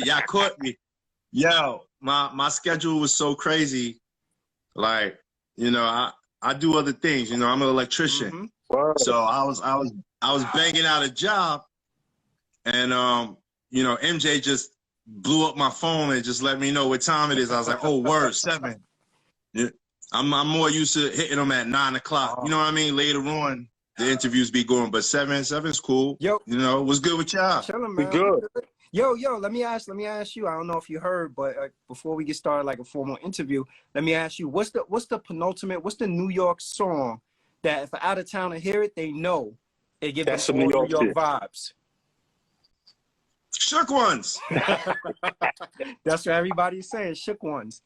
Y'all caught me. Yo, my schedule was so crazy. Like, you know, I do other things. You know, I'm an electrician. Mm-hmm. So I was banging out a job, and you know, MJ just blew up my phone and just let me know what time it is. I was like, oh, word, 7. Yeah. I'm more used to hitting them at 9 o'clock. You know what I mean? Later on, the interviews be going, but 7's cool. Yo, you know, what's good with y'all? Chilling, man. We good. Yo, let me ask you. I don't know if you heard, but before we get started, like a formal interview, let me ask you, what's the penultimate? What's the New York song that if an out of towner hear it, they know it gives them some New York vibes? Shook Ones. That's what everybody's saying. Shook Ones.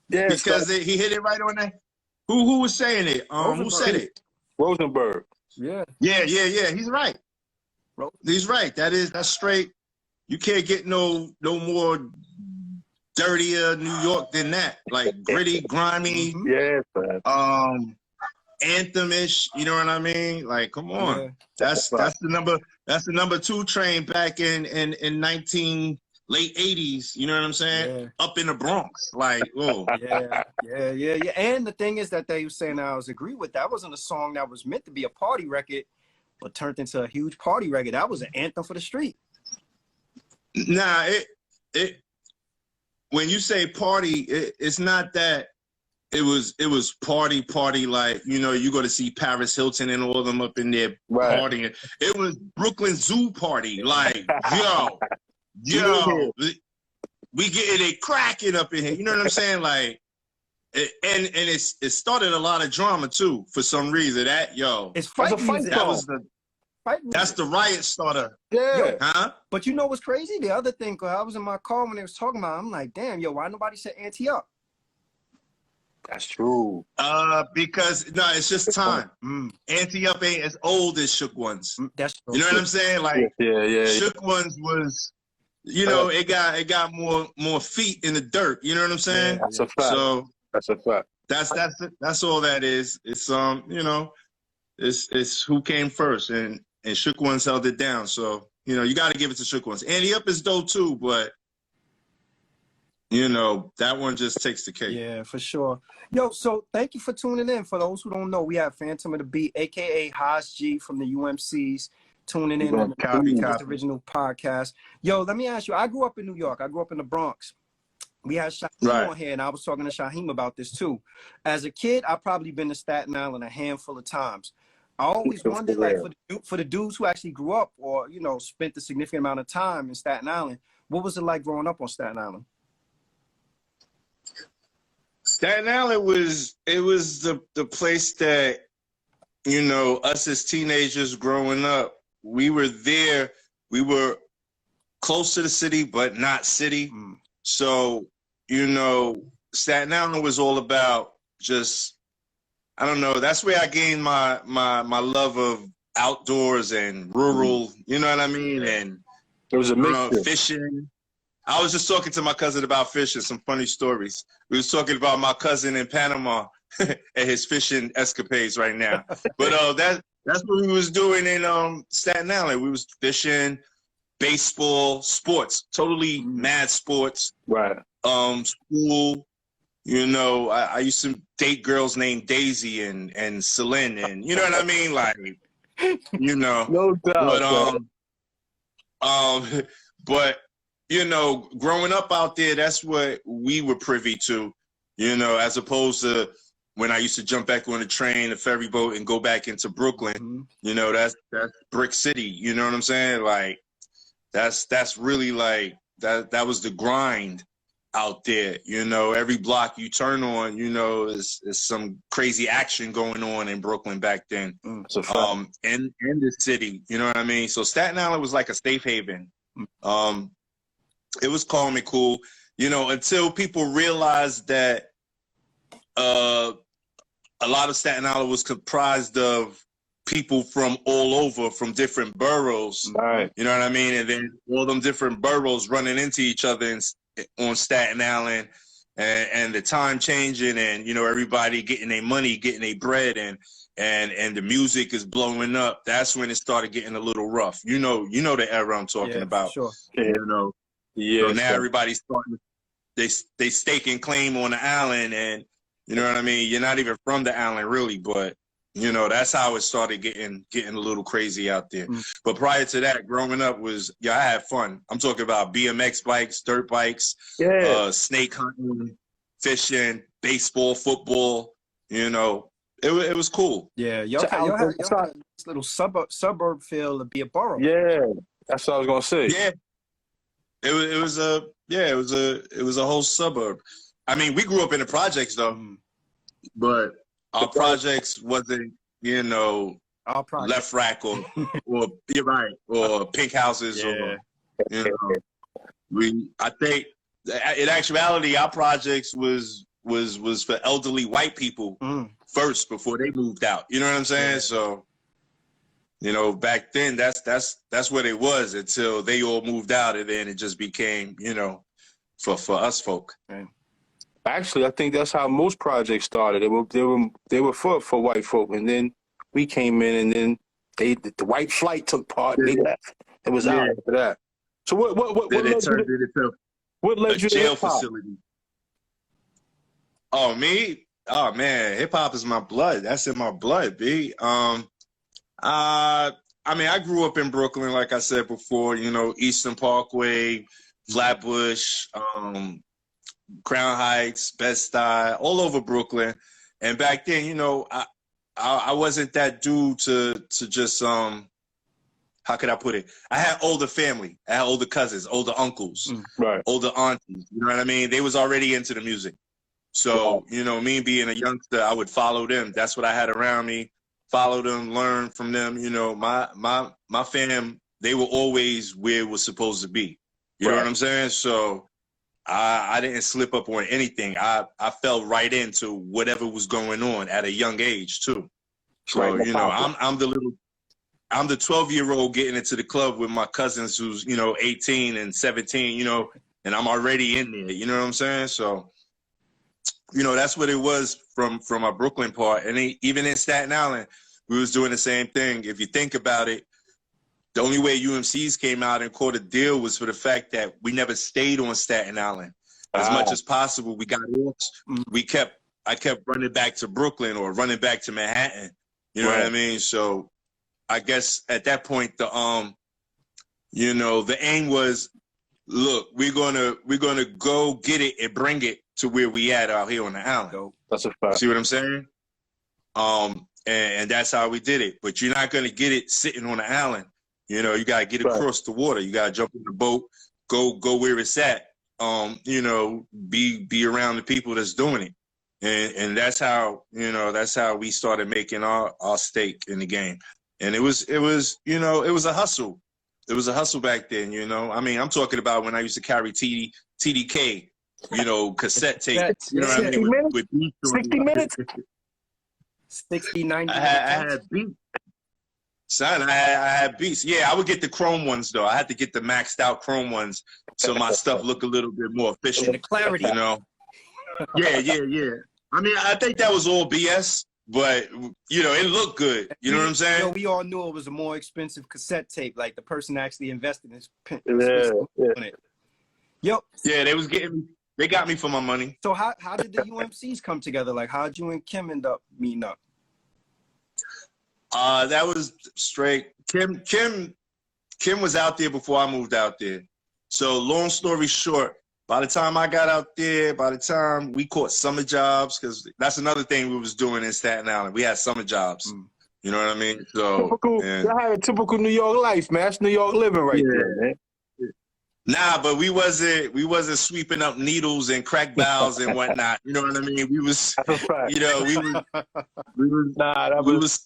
Yeah, because he hit it right on that. Who was saying it? Who said it? Rosenberg. Yeah. He's right. He's right. That's straight. You can't get no more dirtier New York than that. Like gritty, grimy. Yeah, man. Anthem-ish. You know what I mean? Like, come on. Yeah. That's the number 2 train back in late 80s. You know what I'm saying? Yeah. Up in the Bronx. Like, whoa. Yeah. And the thing is that they were saying, I was agree with that wasn't a song that was meant to be a party record, but turned into a huge party record. That was an anthem for the street. Nah, it when you say party, it's not that it was party like, you know, you go to see Paris Hilton and all of them up in there partying. It was Brooklyn Zoo party. Like, yo, we getting it cracking up in here. You know what I'm saying? Like, and it started a lot of drama too for some reason. It's fight music. That's the riot starter. Yeah. Yo, huh? But you know what's crazy? The other thing, cause I was in my car when they was talking about it, I'm like, damn, yo, why nobody said ante up? That's true. Because it's just time. Ante up ain't as old as Shook Ones. That's true. You know what I'm saying? Like, yeah. Shook Ones was, you know, it got more feet in the dirt. You know what I'm saying? That's a fact. So that's a fact. That's all that is. It's you know, it's who came first, and Shook Ones held it down. So, you know, you got to give it to Shook Ones. Ante Up is dope too, but you know, that one just takes the cake. Yeah, for sure. Yo, so thank you for tuning in. For those who don't know, we have Fantom of the Beat, aka Haas G from the UMC's, tuning in on the original podcast. Yo, let me ask you, I grew up in New York. I grew up in the Bronx. We had Shaheem on here, and I was talking to Shaheem about this too. As a kid, I've probably been to Staten Island a handful of times. I always wondered, like, for the dudes who actually grew up or, you know, spent a significant amount of time in Staten Island, what was it like growing up on Staten Island? Staten Island was the place that, you know, us as teenagers growing up, we were there. We were close to the city, but not city. So, you know, Staten Island was all about just, I don't know, that's where I gained my love of outdoors and rural, you know what I mean? And there was a mixture. Fishing. I was just talking to my cousin about fishing, some funny stories. We was talking about my cousin in Panama and his fishing escapades right now. But that's what we was doing in Staten Island. We was fishing, baseball, sports, totally mad sports. Right. School, you know, I used to date girls named Daisy and Celine, and you know what I mean? Like, you know. No doubt. But you know, growing up out there, that's what we were privy to, you know, as opposed to when I used to jump back on the train, the ferry boat, and go back into Brooklyn. You know, that's Brick City. You know what I'm saying? Like, that's really like that was the grind out there. You know, every block you turn on, you know, is some crazy action going on in Brooklyn back then. In the city, you know what I mean? So Staten Island was like a safe haven. It was calm and cool, you know, until people realized that a lot of Staten Island was comprised of people from all over, from different boroughs. Right. You know what I mean? And then all them different boroughs running into each other on Staten Island, and the time changing, and, you know, everybody getting their money, getting their bread, and the music is blowing up. That's when it started getting a little rough. You know the era I'm talking about. Sure. You know. Yeah. So now everybody's starting. They staking claim on the island, and you know what I mean. You're not even from the island, really, but you know that's how it started getting a little crazy out there. But prior to that, growing up I had fun. I'm talking about BMX bikes, dirt bikes, snake hunting, fishing, baseball, football. You know, it was cool. Yeah, y'all had this little suburb feel to be a borough. Yeah, that's what I was gonna say. Yeah, it was a whole suburb. I mean, we grew up in the projects though, but our projects wasn't, you know, left rack or you're right, or pink houses, or you know, I think in actuality our projects was for elderly white people first before they moved out. You know what I'm saying? So, you know, back then that's what it was until they all moved out, and then it just became, you know, for us folk. Right. Actually, I think that's how most projects started. They were for white folk, and then we came in, and then the white flight took part, and they left. It was out after that. So what led you to jail hip-hop? facility? Oh, me? Oh man, hip hop is my blood. That's in my blood, B. I mean, I grew up in Brooklyn, like I said before. You know, Eastern Parkway, Flatbush, Crown Heights, Bed-Stuy, all over Brooklyn. And back then, you know, I wasn't that dude to just how could I put it? I had older family. I had older cousins, older uncles, older aunties. You know what I mean? They was already into the music. So, you know, me being a youngster, I would follow them. That's what I had around me. Follow them, learn from them. You know, my fam, they were always where it was supposed to be. You know what I'm saying? So I didn't slip up on anything. I fell right into whatever was going on at a young age too. So, you know, I'm the 12-year-old getting into the club with my cousins who's, you know, 18 and 17, you know, and I'm already in there. You know what I'm saying? So, you know, that's what it was from our Brooklyn part. And even in Staten Island, we was doing the same thing. If you think about it, the only way UMC's came out and caught a deal was for the fact that we never stayed on Staten Island. As much as possible, we got off. I kept running back to Brooklyn or running back to Manhattan. You know what I mean? So I guess at that point, you know, the aim was, look, we're gonna go get it and bring it to where we at out here on the island. That's a fact. See what I'm saying? And that's how we did it. But you're not gonna get it sitting on the island. You know, you gotta get across the water. You gotta jump in the boat, go where it's at. You know, be around the people that's doing it. And that's how, you know, that's how we started making our stake in the game. And it was, you know, it was a hustle. It was a hustle back then, you know. I mean, I'm talking about when I used to carry TDK, you know, cassette tape. You know what I mean? With 60 minutes? 60, 90 I had beats. Son, I had beats. Yeah, I would get the chrome ones, though. I had to get the maxed out chrome ones so my stuff looked a little bit more efficient. The clarity. You know? Yeah. I mean, I think that was all BS, but, you know, it looked good. You know what I'm saying? You know, we all knew it was a more expensive cassette tape. Like, the person actually invested in it. Yep. Yeah, they got me for my money. So how did the UMCs come together? Like, how did you and Kim end up meeting up? That was straight. Kim was out there before I moved out there. So long story short, by the time I got out there, by the time we caught summer jobs, because that's another thing we was doing in Staten Island. We had summer jobs. You know what I mean? So I had a typical New York life, man. That's New York living right there, man. Nah, but we wasn't sweeping up needles and crack valves and whatnot. You know what I mean? We was, you know, we was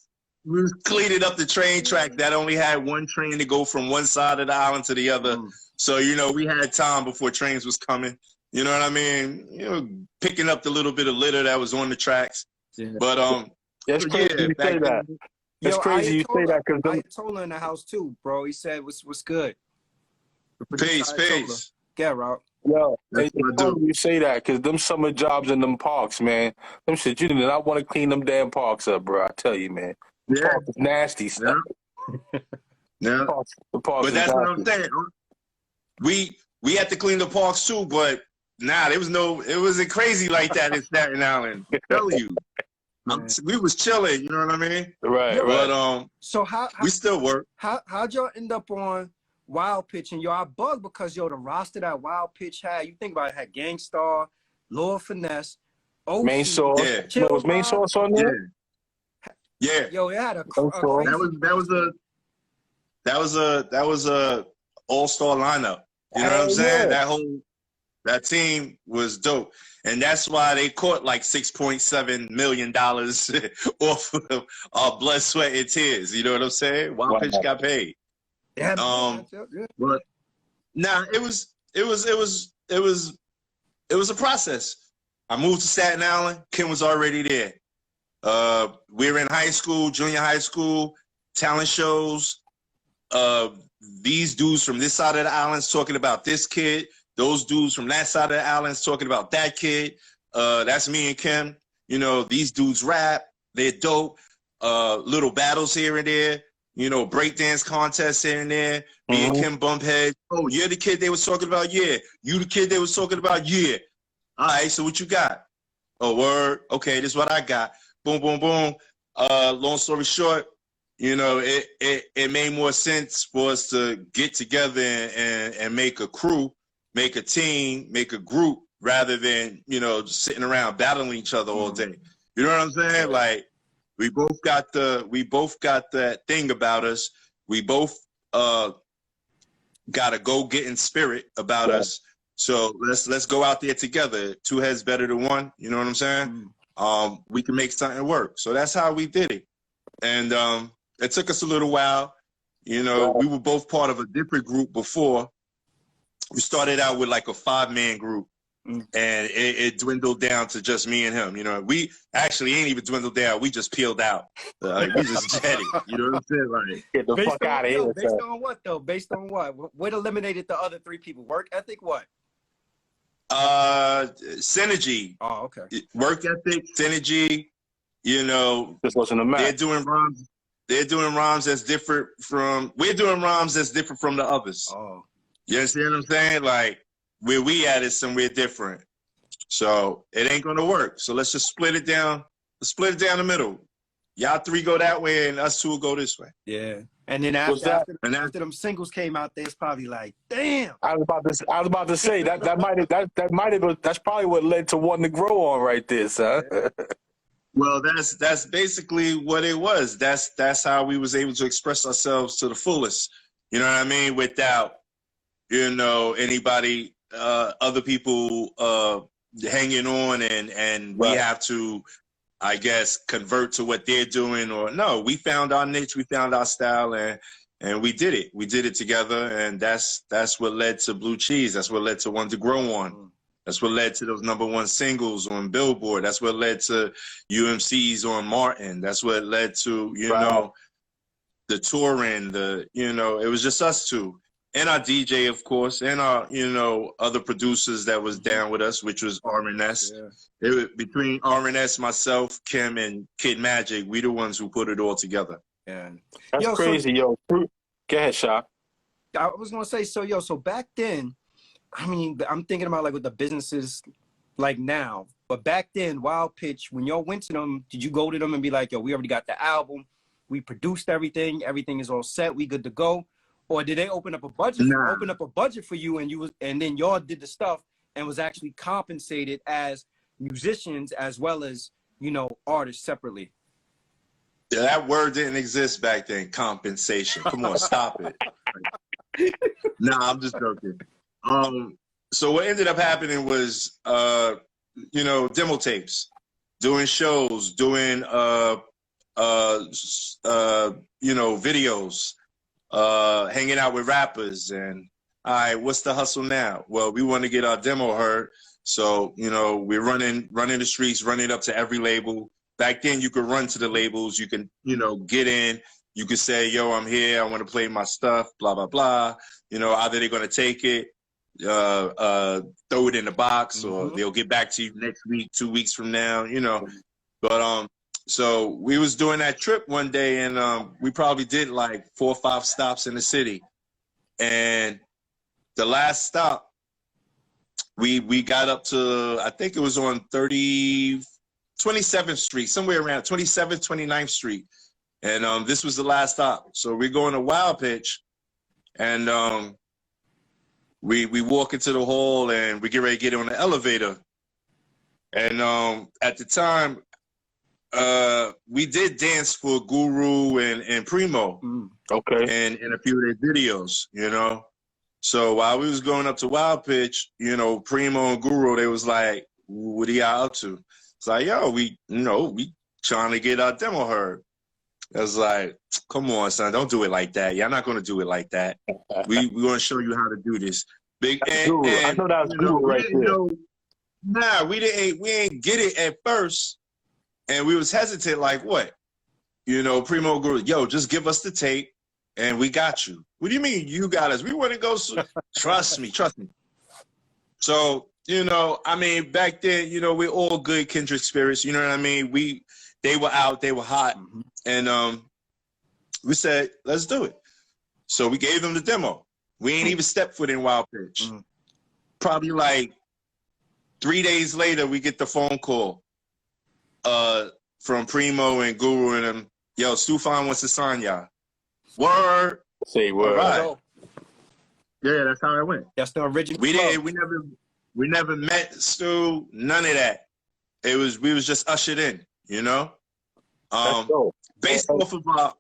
cleaning up the train track that only had one train to go from one side of the island to the other. So, you know, we had time before trains was coming. You know what I mean? You know, picking up the little bit of litter that was on the tracks. Yeah. But that's crazy you say that. It's crazy you say that because I told her in the house too, bro. He said, "What's good?" Peace. Get Rob. Yo, you say that because them summer jobs in them parks, man. Them shit, you do not want to clean them damn parks up, bro. I tell you, man. Yeah. Park is nasty stuff. Yeah. The parks But that's what I'm saying. We had to clean the parks too, but it wasn't crazy like that in Staten Island. I tell you. We was chilling, you know what I mean? Right. But so how we still work. How'd y'all end up on Wild Pitch? And yo, I bugged because the roster that Wild Pitch had, you think about it, had Gangstar, Lord Finesse, OC, Main Source. Yeah. No, was Main Source on there? Yeah. Yo, it had a that was a all-star lineup. You know what I'm saying? That team was dope. And that's why they caught like $6.7 million off of our blood, sweat, and tears. You know what I'm saying? Wild Pitch got paid. Yeah, but it was a process. I moved to Staten Island. Kim was already there. We were in high school, junior high school, talent shows. These dudes from this side of the island's talking about this kid. Those dudes from that side of the island's talking about that kid. That's me and Kim. You know, these dudes rap. They're dope. Little battles here and there. You know, breakdance contests here and there. Me and Kim bump heads. Oh, you're the kid they was talking about? Yeah. You the kid they was talking about? Yeah. All right, so what you got? Oh, word. Okay, this is what I got. Boom, boom, boom. Long story short, you know, it made more sense for us to get together and make a crew, make a team, make a group, rather than, you know, just sitting around battling each other all day. You know what I'm saying? Like, we both got that thing about us. We both got a go-getting spirit about us. So let's go out there together. Two heads better than one. You know what I'm saying? We can make something work. So that's how we did it. And it took us a little while. You know, we were both part of a different group before. We started out with like a 5-man group, and it dwindled down to just me and him. You know, we actually ain't even dwindled down. We just peeled out. Like, we just jetted. You know what I'm saying? Like, get the fuck out of here. Based on what, though? Based on what? What eliminated the other 3 people? Work ethic? What? Synergy. Oh, okay. Work ethic, synergy. You know, this wasn't a match. They're doing rhymes that's different from. We're doing rhymes that's different from the others. Oh. You understand what I'm saying? Like, where we at is somewhere different. So it ain't gonna work. So let's just split it down. Let's split it down the middle. Y'all 3 go that way, and us 2 will go this way. Yeah. And then after them singles came out, there's probably like, damn. I was about to say that's probably what led to One to Grow On right there, son. Well, that's basically what it was. That's how we was able to express ourselves to the fullest. You know what I mean? Without, you know, anybody, other people hanging on, and we have to, I guess, convert to what they're doing. Or no, we found our niche, we found our style, and we did it. We did it together, and that's what led to Blue Cheese. That's what led to One to Grow On. That's what led to those #1 singles on Billboard. That's what led to UMC's on Martin. That's what led to, you know, the touring, it was just us 2. And our DJ, of course, and our, you know, other producers that was down with us, which was R&S. Yeah. Between R&S, myself, Kim, and Kid Magic, we the ones who put it all together. Yeah. That's crazy, yo. Go ahead, Shaq. I was going to say, so back then, I mean, I'm thinking about like with the businesses like now, but back then, Wild Pitch, when y'all went to them, did you go to them and be like, yo, we already got the album, we produced everything is all set, we good to go? Or did they open up a budget for you, and then y'all did the stuff and was actually compensated as musicians as well as, you know, artists separately? Yeah, that word didn't exist back then, compensation. Come on, stop it. Nah, I'm just joking. So what ended up happening was, you know, demo tapes, doing shows, doing, you know, videos, hanging out with rappers. And all right, what's the hustle now? Well, we want to get our demo heard. So, you know, we're running the streets, running up to every label. Back then you could run to the labels. You can, you know, get in. You could say, yo, I'm here. I want to play my stuff, blah, blah, blah. You know, either they're going to take it, throw it in the box, or they'll get back to you next week, 2 weeks from now, you know. But so we was doing that trip one day, and we probably did like 4 or 5 stops in the city. And the last stop, we got up to, I think it was on 27th Street, somewhere around 27th, 29th Street. And this was the last stop. So we're going to Wild Pitch, and we walk into the hall, and we get ready to get on the elevator. And at the time, we did dance for Guru and Primo. Okay. And in a few of their videos, you know. So while we was going up to Wild Pitch, you know, Primo and Guru, they was like, what are y'all up to? It's like, yo, we trying to get our demo heard. I was like, come on, son, don't do it like that. Y'all not gonna do it like that. We gonna show you how to do this. Big and I know that was Guru right there. Nah, we ain't get it at first, and we was hesitant, like what? You know, Primo Guru, yo, just give us the tape, and we got you. What do you mean you got us? We want to go. Trust me. So, you know, I mean, back then, you know, we're all good kindred spirits. You know what I mean? They were out, they were hot, and we said, let's do it. So we gave them the demo. We ain't even stepped foot in Wild Pitch. Probably like 3 days later, we get the phone call from Primo and Guru and them. Yo, Stufan wants to sign y'all. Word. Say word. Right. Yeah, that's how it went. That's the original. We never met Stu. None of that. We was just ushered in. You know, based off of a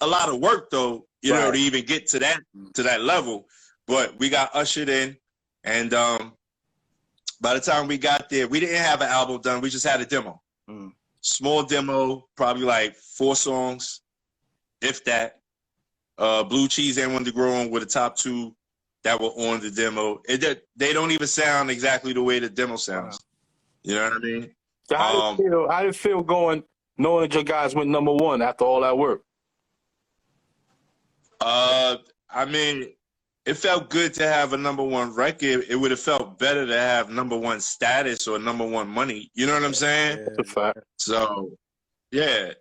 lot of work, though. You know, to even get to that level. But we got ushered in, and by the time we got there, we didn't have an album done. We just had a demo, small demo, probably like 4 songs, if that. Bluecheese and When to Grow On were the top 2 that were on the demo. They don't even sound exactly the way the demo sounds. You know what I mean? So how did it feel going, knowing that your guys went #1 after all that work? I mean, it felt good to have a #1 record. It would have felt better to have #1 status or #1 money. You know what I'm saying? That's a fact. So, yeah.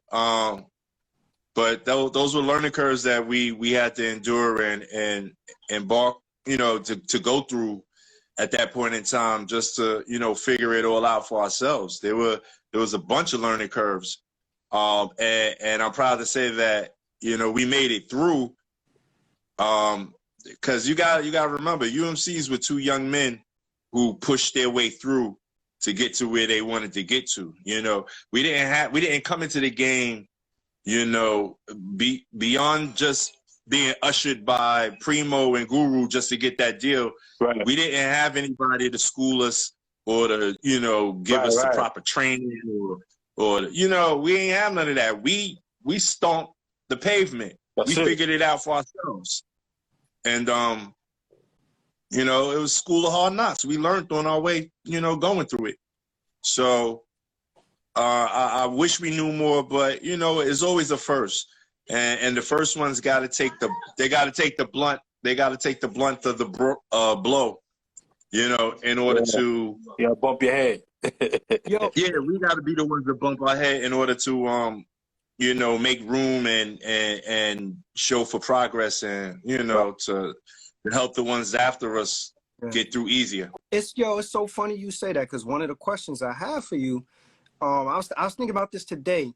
But those were learning curves that we had to endure and embark, you know, to go through at that point in time, just to, you know, figure it all out for ourselves. There was a bunch of learning curves, and I'm proud to say that, you know, we made it through. Because you got to remember, UMC's were 2 young men who pushed their way through to get to where they wanted to get to. You know, we didn't come into the game, you know, beyond just being ushered by Primo and Guru just to get that deal. Right. We didn't have anybody to school us or to, you know, give us the proper training or you know, we ain't have none of that. We stomped the pavement. We figured it out for ourselves. And you know, it was school of hard knocks. We learned on our way, you know, going through it. So I wish we knew more, but you know, it's always a first. And the first one's got to take the blunt. They got to take the blunt of the blow, you know, in order to bump your head. Yo. Yeah, we got to be the ones that bump our head in order to you know, make room and show for progress, and you know, to help the ones after us get through easier. It's so funny you say that, because one of the questions I have for you, I was thinking about this today.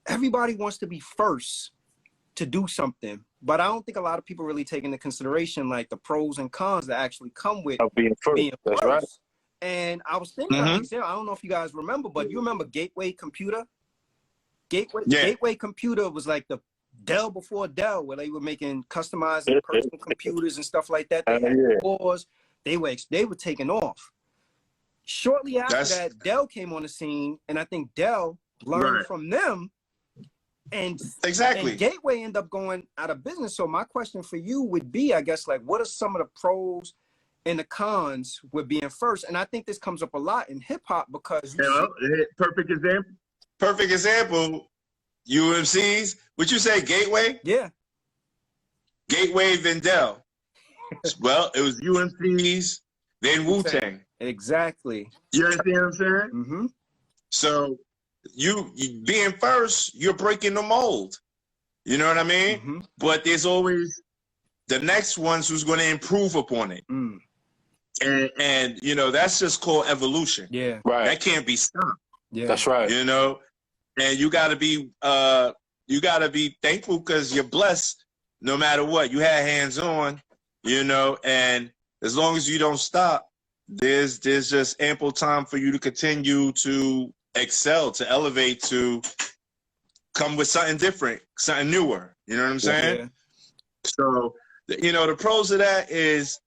Everybody wants to be first to do something, but I don't think a lot of people really take into consideration like the pros and cons that actually come with being first. That's right. And I was thinking, I don't know if you guys remember, but you remember Gateway Computer? Gateway Computer was like the Dell before Dell, where they were making customizing personal computers and stuff like that. They had wars. They were taking off. Shortly after that, Dell came on the scene, and I think Dell learned from them. And and Gateway ended up going out of business. So my question for you would be, I guess, like, what are some of the pros and the cons with being first? And I think this comes up a lot in hip hop because perfect example. Perfect example. UMC's. Would you say Gateway? Yeah. Gateway, then Dell. Well, it was UMC's, then Wu-Tang. Exactly. You understand what I'm saying? Mm-hmm. So you being first, you're breaking the mold. You know what I mean? Mm-hmm. But there's always the next ones who's going to improve upon it. Mm. And you know, that's just called evolution. Yeah. Right. That can't be stopped. Yeah. That's right. You know, and you gotta be thankful because you're blessed no matter what. You had hands on, you know, and as long as you don't stop, there's just ample time for you to continue to excel, to elevate, to come with something different, something newer. You know what I'm saying? Yeah. So, you know, the pros of that is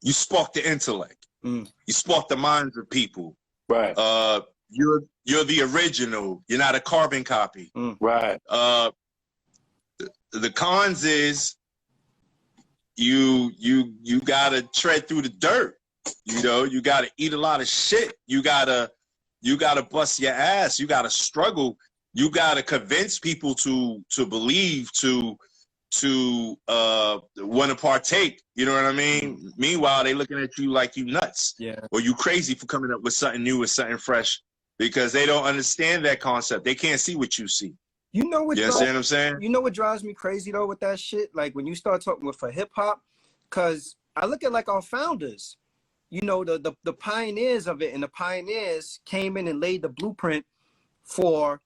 you spark the intellect. You spark the minds of people. Right. You're the original. You're not a carbon copy. Right. The cons is you gotta tread through the dirt. You know, you gotta eat a lot of shit. You gotta bust your ass. You gotta struggle. You gotta convince people to believe, to want to partake. You know what I mean? Meanwhile, they looking at you like you nuts. Yeah. Or you crazy for coming up with something new or something fresh, because they don't understand that concept. They can't see what you see. You know what? You understand what I'm saying? You know what drives me crazy though with that shit? Like when you start talking with for hip hop, because I look at like our founders, you know, the pioneers of it, and the pioneers came in and laid the blueprint for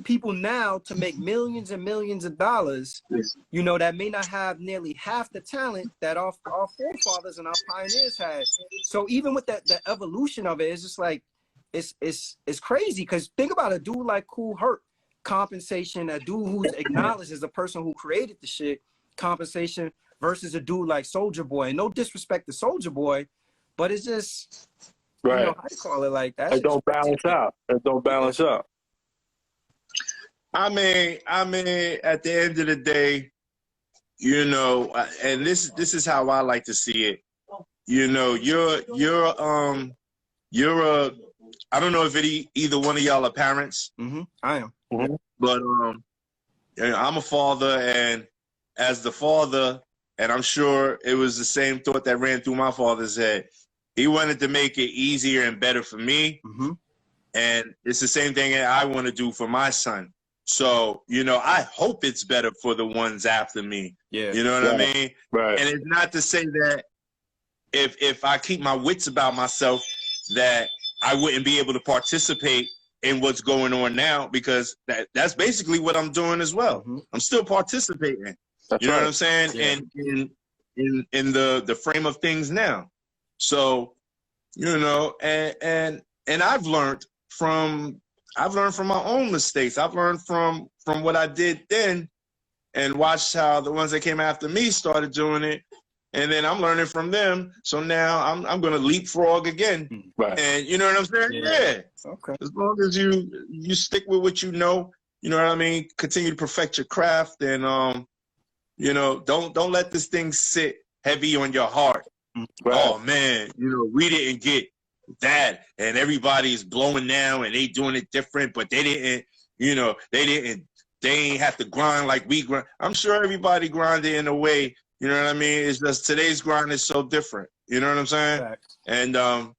people now to make millions and millions of dollars, you know, that may not have nearly half the talent that our forefathers and our pioneers had. So even with the evolution of it, it's just like it's crazy. Because think about a dude like Kool Herc, compensation, a dude who's acknowledged as the person who created the shit, compensation, versus a dude like Soulja Boy. And no disrespect to Soulja Boy, but it's just you know, how you call it, like that. It don't balance out. It don't balance out. I mean, at the end of the day, you know, and this is how I like to see it. You know, you're a, I don't know if either one of y'all are parents. I am. But I'm a father, and as the father, and I'm sure it was the same thought that ran through my father's head. He wanted to make it easier and better for me, and it's the same thing that I want to do for my son. So, you know, I hope it's better for the ones after me. Yeah. You know what I mean? Right. And it's not to say that if I keep my wits about myself, that I wouldn't be able to participate in what's going on now, because that's basically what I'm doing as well. I'm still participating. That's you know right. what I'm saying? Yeah. In the frame of things now. So, you know, and I've learned from my own mistakes. I've learned from what I did then, and watched how the ones that came after me started doing it, and then I'm learning from them. So now I'm going to leapfrog again. Right. And you know what I'm saying? Yeah. Okay. As long as you stick with what you know what I mean. Continue to perfect your craft, and you know, don't let this thing sit heavy on your heart. Right. Oh man, you know, we didn't get that, and everybody's blowing now, and they doing it different, but they didn't, you know, they ain't have to grind like we grind. I'm sure everybody grinded in a way, you know what I mean? It's just today's grind is so different. You know what I'm saying? Facts. And to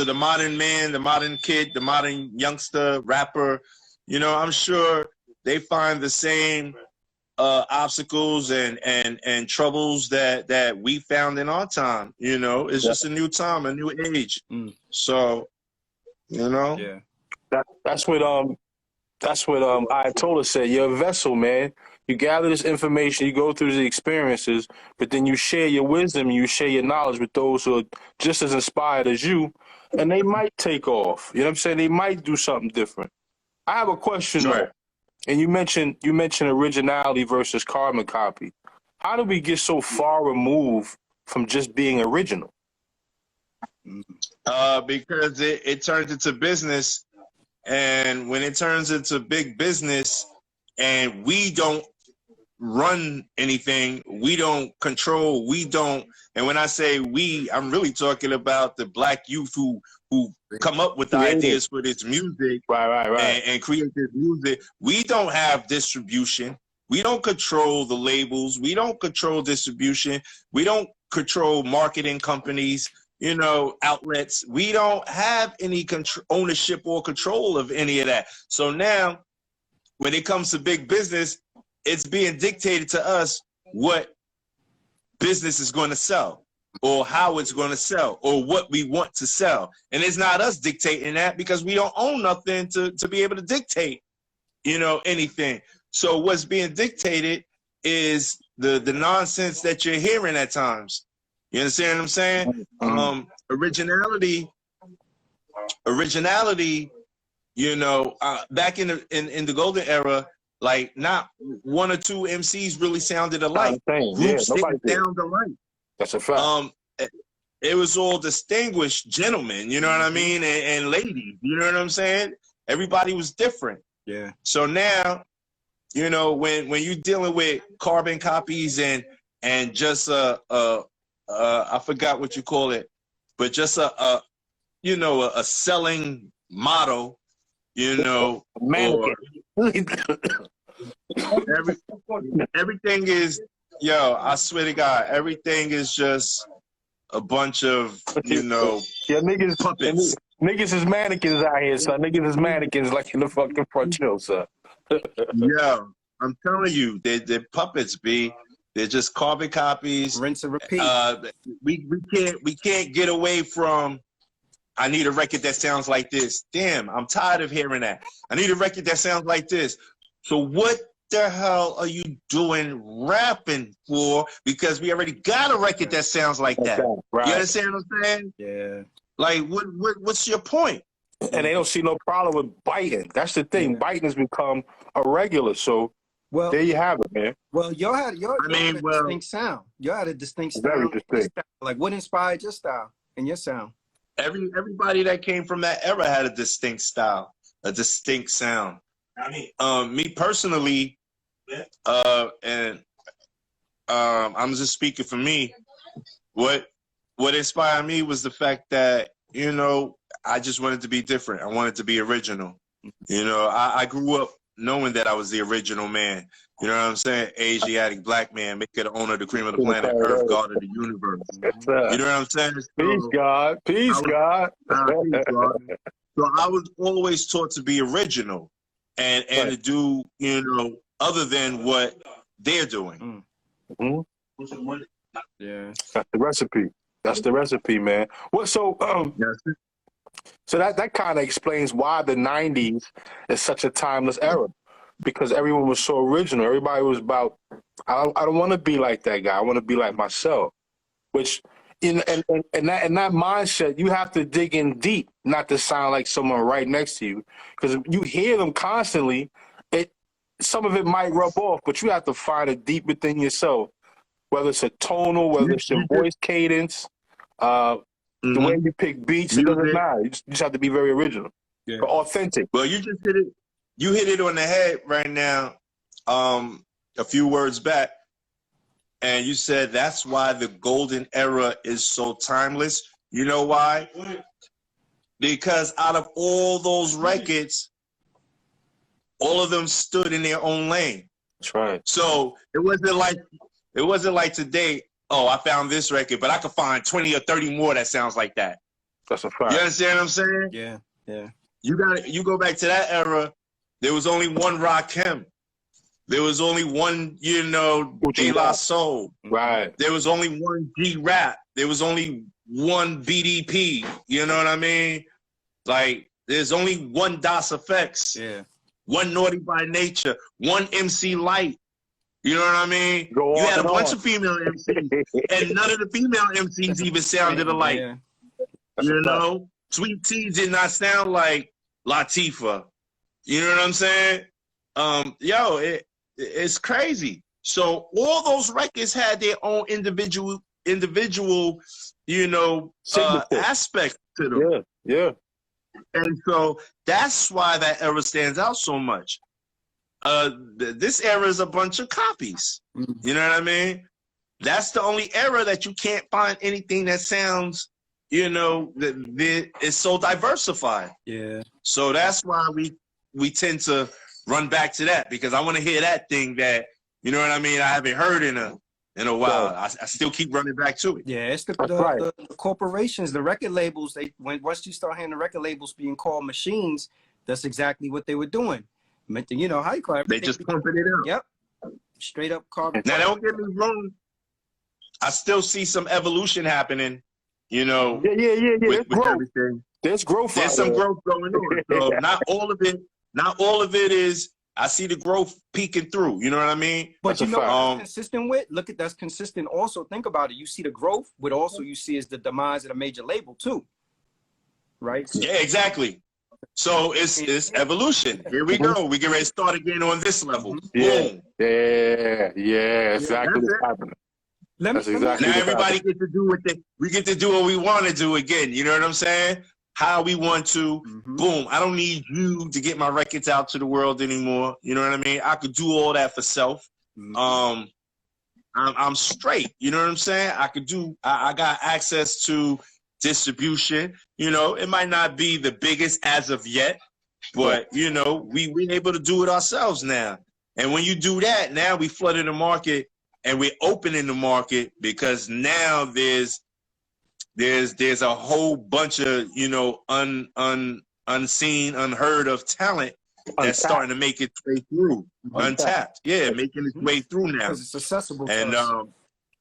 the modern man, the modern kid, the modern youngster, rapper, you know, I'm sure they find the same obstacles and troubles that we found in our time. You know, it's just a new time, a new age. So, you know, that's what Ayatollah said. You're a vessel, man. You gather this information, you go through the experiences, but then you share your wisdom, you share your knowledge with those who are just as inspired as you, and they might take off. You know what I'm saying? They might do something different. I have a question Right. though. And you mentioned originality versus carbon copy. How did we get so far removed from just being original? Because it turns into business, and when it turns into big business, and we don't run anything, we don't control, we don't. And when I say we, I'm really talking about the black youth who come up with the ideas for this music, right. and create this music. We don't have distribution. We don't control the labels. We don't control distribution. We don't control marketing companies, outlets. We don't have any ownership or control of any of that. So now, when it comes to big business, it's being dictated to us what business is going to sell, or how it's going to sell, or what we want to sell. And it's not us dictating that, because we don't own nothing to be able to dictate, anything. So what's being dictated is the nonsense that you're hearing at times. You understand what I'm saying? Originality, back in the golden era, like not one or two MCs really sounded alike. Groups didn't sound alike. That's a fact. It was all distinguished gentlemen, you know what I mean, and ladies, you know what I'm saying? Everybody was different. Yeah. So now, when you're dealing with carbon copies and just I forgot what you call it, but just a selling model, Mannequin. everything is, I swear to God, everything is just a bunch of, niggas, puppets. Niggas is mannequins out here, son. Niggas is mannequins like in the fucking front show, son. Yeah, I'm telling you, they're puppets, B. They're just carbon copies. Rinse and repeat. We can't get away from, I need a record that sounds like this. Damn, I'm tired of hearing that. I need a record that sounds like this. So what the hell are you doing rapping for? Because we already got a record that sounds like that. Right. You understand what I'm saying? Yeah. Like, what's your point? And they don't see no problem with biting. That's the thing. Yeah. Biting has become a regular. So there you have it, man. Well, you had a distinct sound. You had a distinct style. Very distinct. Like, what inspired your style and your sound? Everybody that came from that era had a distinct style, a distinct sound. I mean, me personally, and I'm just speaking for me. What inspired me was the fact that, I just wanted to be different. I wanted to be original. I grew up knowing that I was the original man. You know what I'm saying? Asiatic black man, make it the owner of the cream of the planet, earth, God of the universe. You know what I'm saying? Peace, God. Peace, God. Peace, God. So I was always taught to be original and to do, other than what they're doing. Mm-hmm. Yeah. That's the recipe. That's the recipe, man. Well, so that kind of explains why the 90s is such a timeless era, because everyone was so original. Everybody was about, I don't want to be like that guy. I want to be like myself. Which in that mindset, you have to dig in deep, not to sound like someone right next to you, because you hear them constantly. Some of it might rub off, but you have to find it deep within yourself, whether it's a tonal, whether it's your voice cadence, the way you pick beats. It doesn't matter. You just have to be very original, but authentic. Well, you just hit it. You hit it on the head right now. A few words back, and you said that's why the golden era is so timeless. You know why? Because out of all those records, all of them stood in their own lane. That's right. So it wasn't like today, oh, I found this record, but I could find 20 or 30 more that sounds like that. That's a fact. You understand what I'm saying? Yeah, yeah. You go back to that era, there was only one Rakim. There was only one, De La Soul. Right. There was only one G-Rap. There was only one BDP. You know what I mean? Like, there's only one Das Effects. Yeah. One Naughty by Nature. One MC Light. You know what I mean? You had a bunch of female MCs, and none of the female MCs even sounded alike. Yeah. Sweet Tea did not sound like Latifah. You know what I'm saying? It's crazy. So all those records had their own individual, aspect to them. Yeah, yeah. And so that's why that era stands out so much. This era is a bunch of copies. Mm-hmm. You know what I mean? That's the only era that you can't find anything that sounds, that is so diversified. Yeah. So that's why we tend to run back to that, because I want to hear that thing that, you know what I mean, I haven't heard in a while. I still keep running back to it. Yeah, it's the corporations, the record labels. Once you start hearing the record labels being called machines, that's exactly what they were doing. You know how you call it? They just pumping it out. Yep, straight up carbon. Now don't get me wrong. I still see some evolution happening. Yeah. With everything. There's growth. There's some growth going on. So not all of it is. I see the growth peeking through. You know what I mean? But you know what that's consistent with? Look at that's consistent. Also, think about it. You see the growth, but also you see is the demise of a major label too. Right? Yeah, exactly. So it's evolution. Here we go. We get ready to start again on this level. Yeah. Boom. Yeah. Exactly what's happening. That's exactly now everybody gets to do we get to do what we want to do again. You know what I'm saying? How we want to. Boom. I don't need you to get my records out to the world anymore. You know what I mean? I could do all that for self. I'm straight. You know what I'm saying? I got access to distribution. It might not be the biggest as of yet, but we're able to do it ourselves now. And when you do that, now we flooded the market. And we're opening the market because now there's a whole bunch of unseen, unheard of talent that's starting to make its way through. Untapped, making its way through now. Because it's accessible. And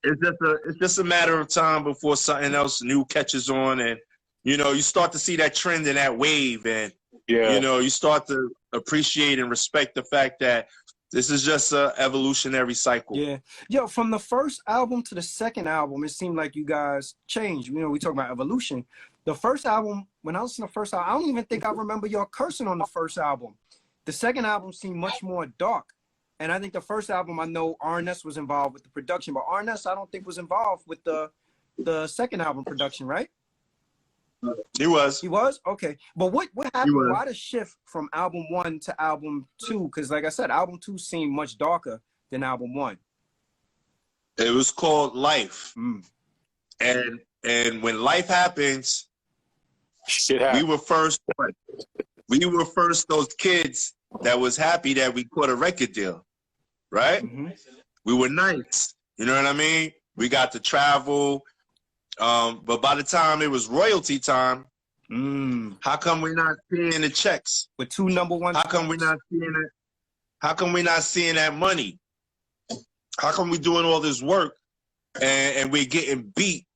it's just a matter of time before something else new catches on, and you start to see that trend and that wave, and you start to appreciate and respect the fact that this is just an evolutionary cycle. Yeah. Yo, from the first album to the second album, it seemed like you guys changed. We talk about evolution. The first album, when I listened to the first album, I don't even think I remember y'all cursing on the first album. The second album seemed much more dark. And I think the first album, I know RNS was involved with the production, but RNS I don't think was involved with the second album production, right? He was. He was? Okay. But what happened? Why the shift from album 1 to album 2? Because like I said, album 2 seemed much darker than album 1. It was called Life. And when life happens, we were first those kids that was happy that we caught a record deal. Right? We were nice. You know what I mean? We got to travel. But by the time it was royalty time, how come we're not seeing the checks? With 2 number 1? How come we're not seeing it? How come we're not seeing that money? How come we're doing all this work and we're getting beat,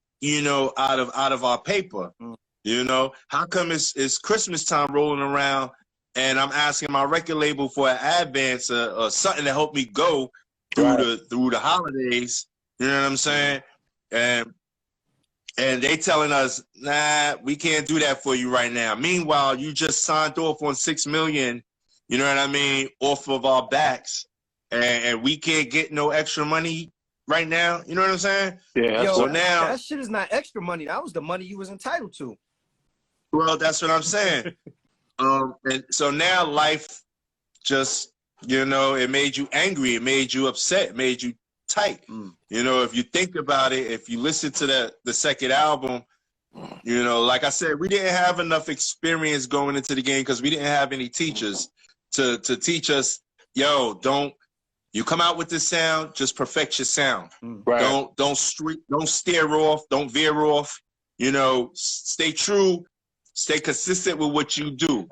out of our paper? How come it's Christmas time rolling around and I'm asking my record label for an advance or something to help me go through the holidays? You know what I'm saying? And they telling us, nah, we can't do that for you right now. Meanwhile, you just signed off on $6 million, you know what I mean, off of our backs, and we can't get no extra money right now. You know what I'm saying? Yeah. Yo, so now that shit is not extra money. That was the money you was entitled to. Well, that's what I'm saying. And so now life just, it made you angry, it made you upset, it made you tight. If you think about it, if you listen to the second album, like I said, we didn't have enough experience going into the game because we didn't have any teachers to teach us, don't you come out with this sound, just perfect your sound. Right. Don't steer off, don't veer off, stay true, stay consistent with what you do.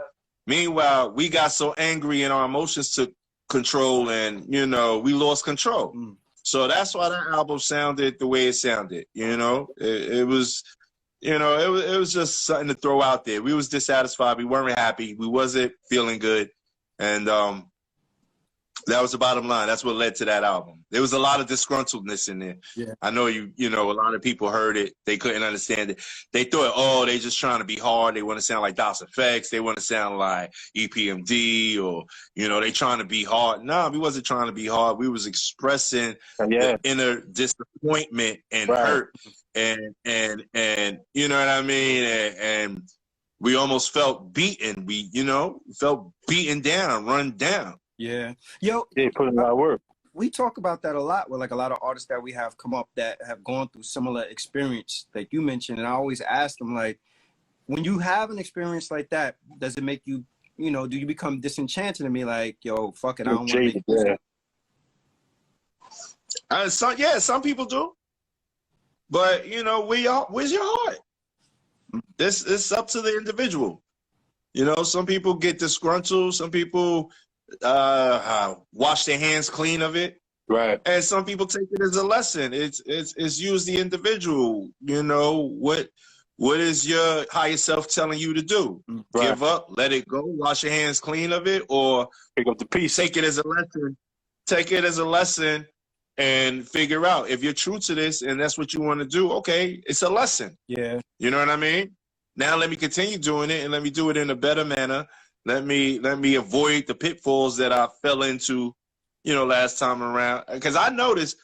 Meanwhile, we got so angry and our emotions took control and, we lost control. So that's why that album sounded the way it sounded. It was just something to throw out there. We was dissatisfied. We weren't happy. We wasn't feeling good. And That was the bottom line. That's what led to that album. There was a lot of disgruntledness in there. Yeah. I know you know, a lot of people heard it. They couldn't understand it. They thought, oh, they just trying to be hard. They want to sound like DOS Effects. They want to sound like EPMD or, you know, they trying to be hard. No, we wasn't trying to be hard. We was expressing the inner disappointment and hurt and you know what I mean? And we almost felt beaten. We, you know, felt beaten down, run down. Yeah. Yo, they put in a lot of work. We talk about that a lot with like a lot of artists that we have come up that have gone through similar experience like you mentioned. And I always ask them, like, when you have an experience like that, does it make you, you know, do you become disenchanted and be like, yo, fuck it, I don't want to make it? Some people do. But, you know, where's your heart? It's up to the individual. You know, some people get disgruntled. Some people wash their hands clean of it. Right. And some people take it as a lesson. It's use the individual. You know, what is your higher self telling you to do? Right. Give up, let it go, wash your hands clean of it, or pick up the piece. Take it as a lesson. Take it as a lesson and figure out if you're true to this and that's what you want to do. Okay, it's a lesson. Yeah. You know what I mean? Now let me continue doing it and let me do it in a better manner. Let me avoid the pitfalls that I fell into, you know, last time around. Because I noticed,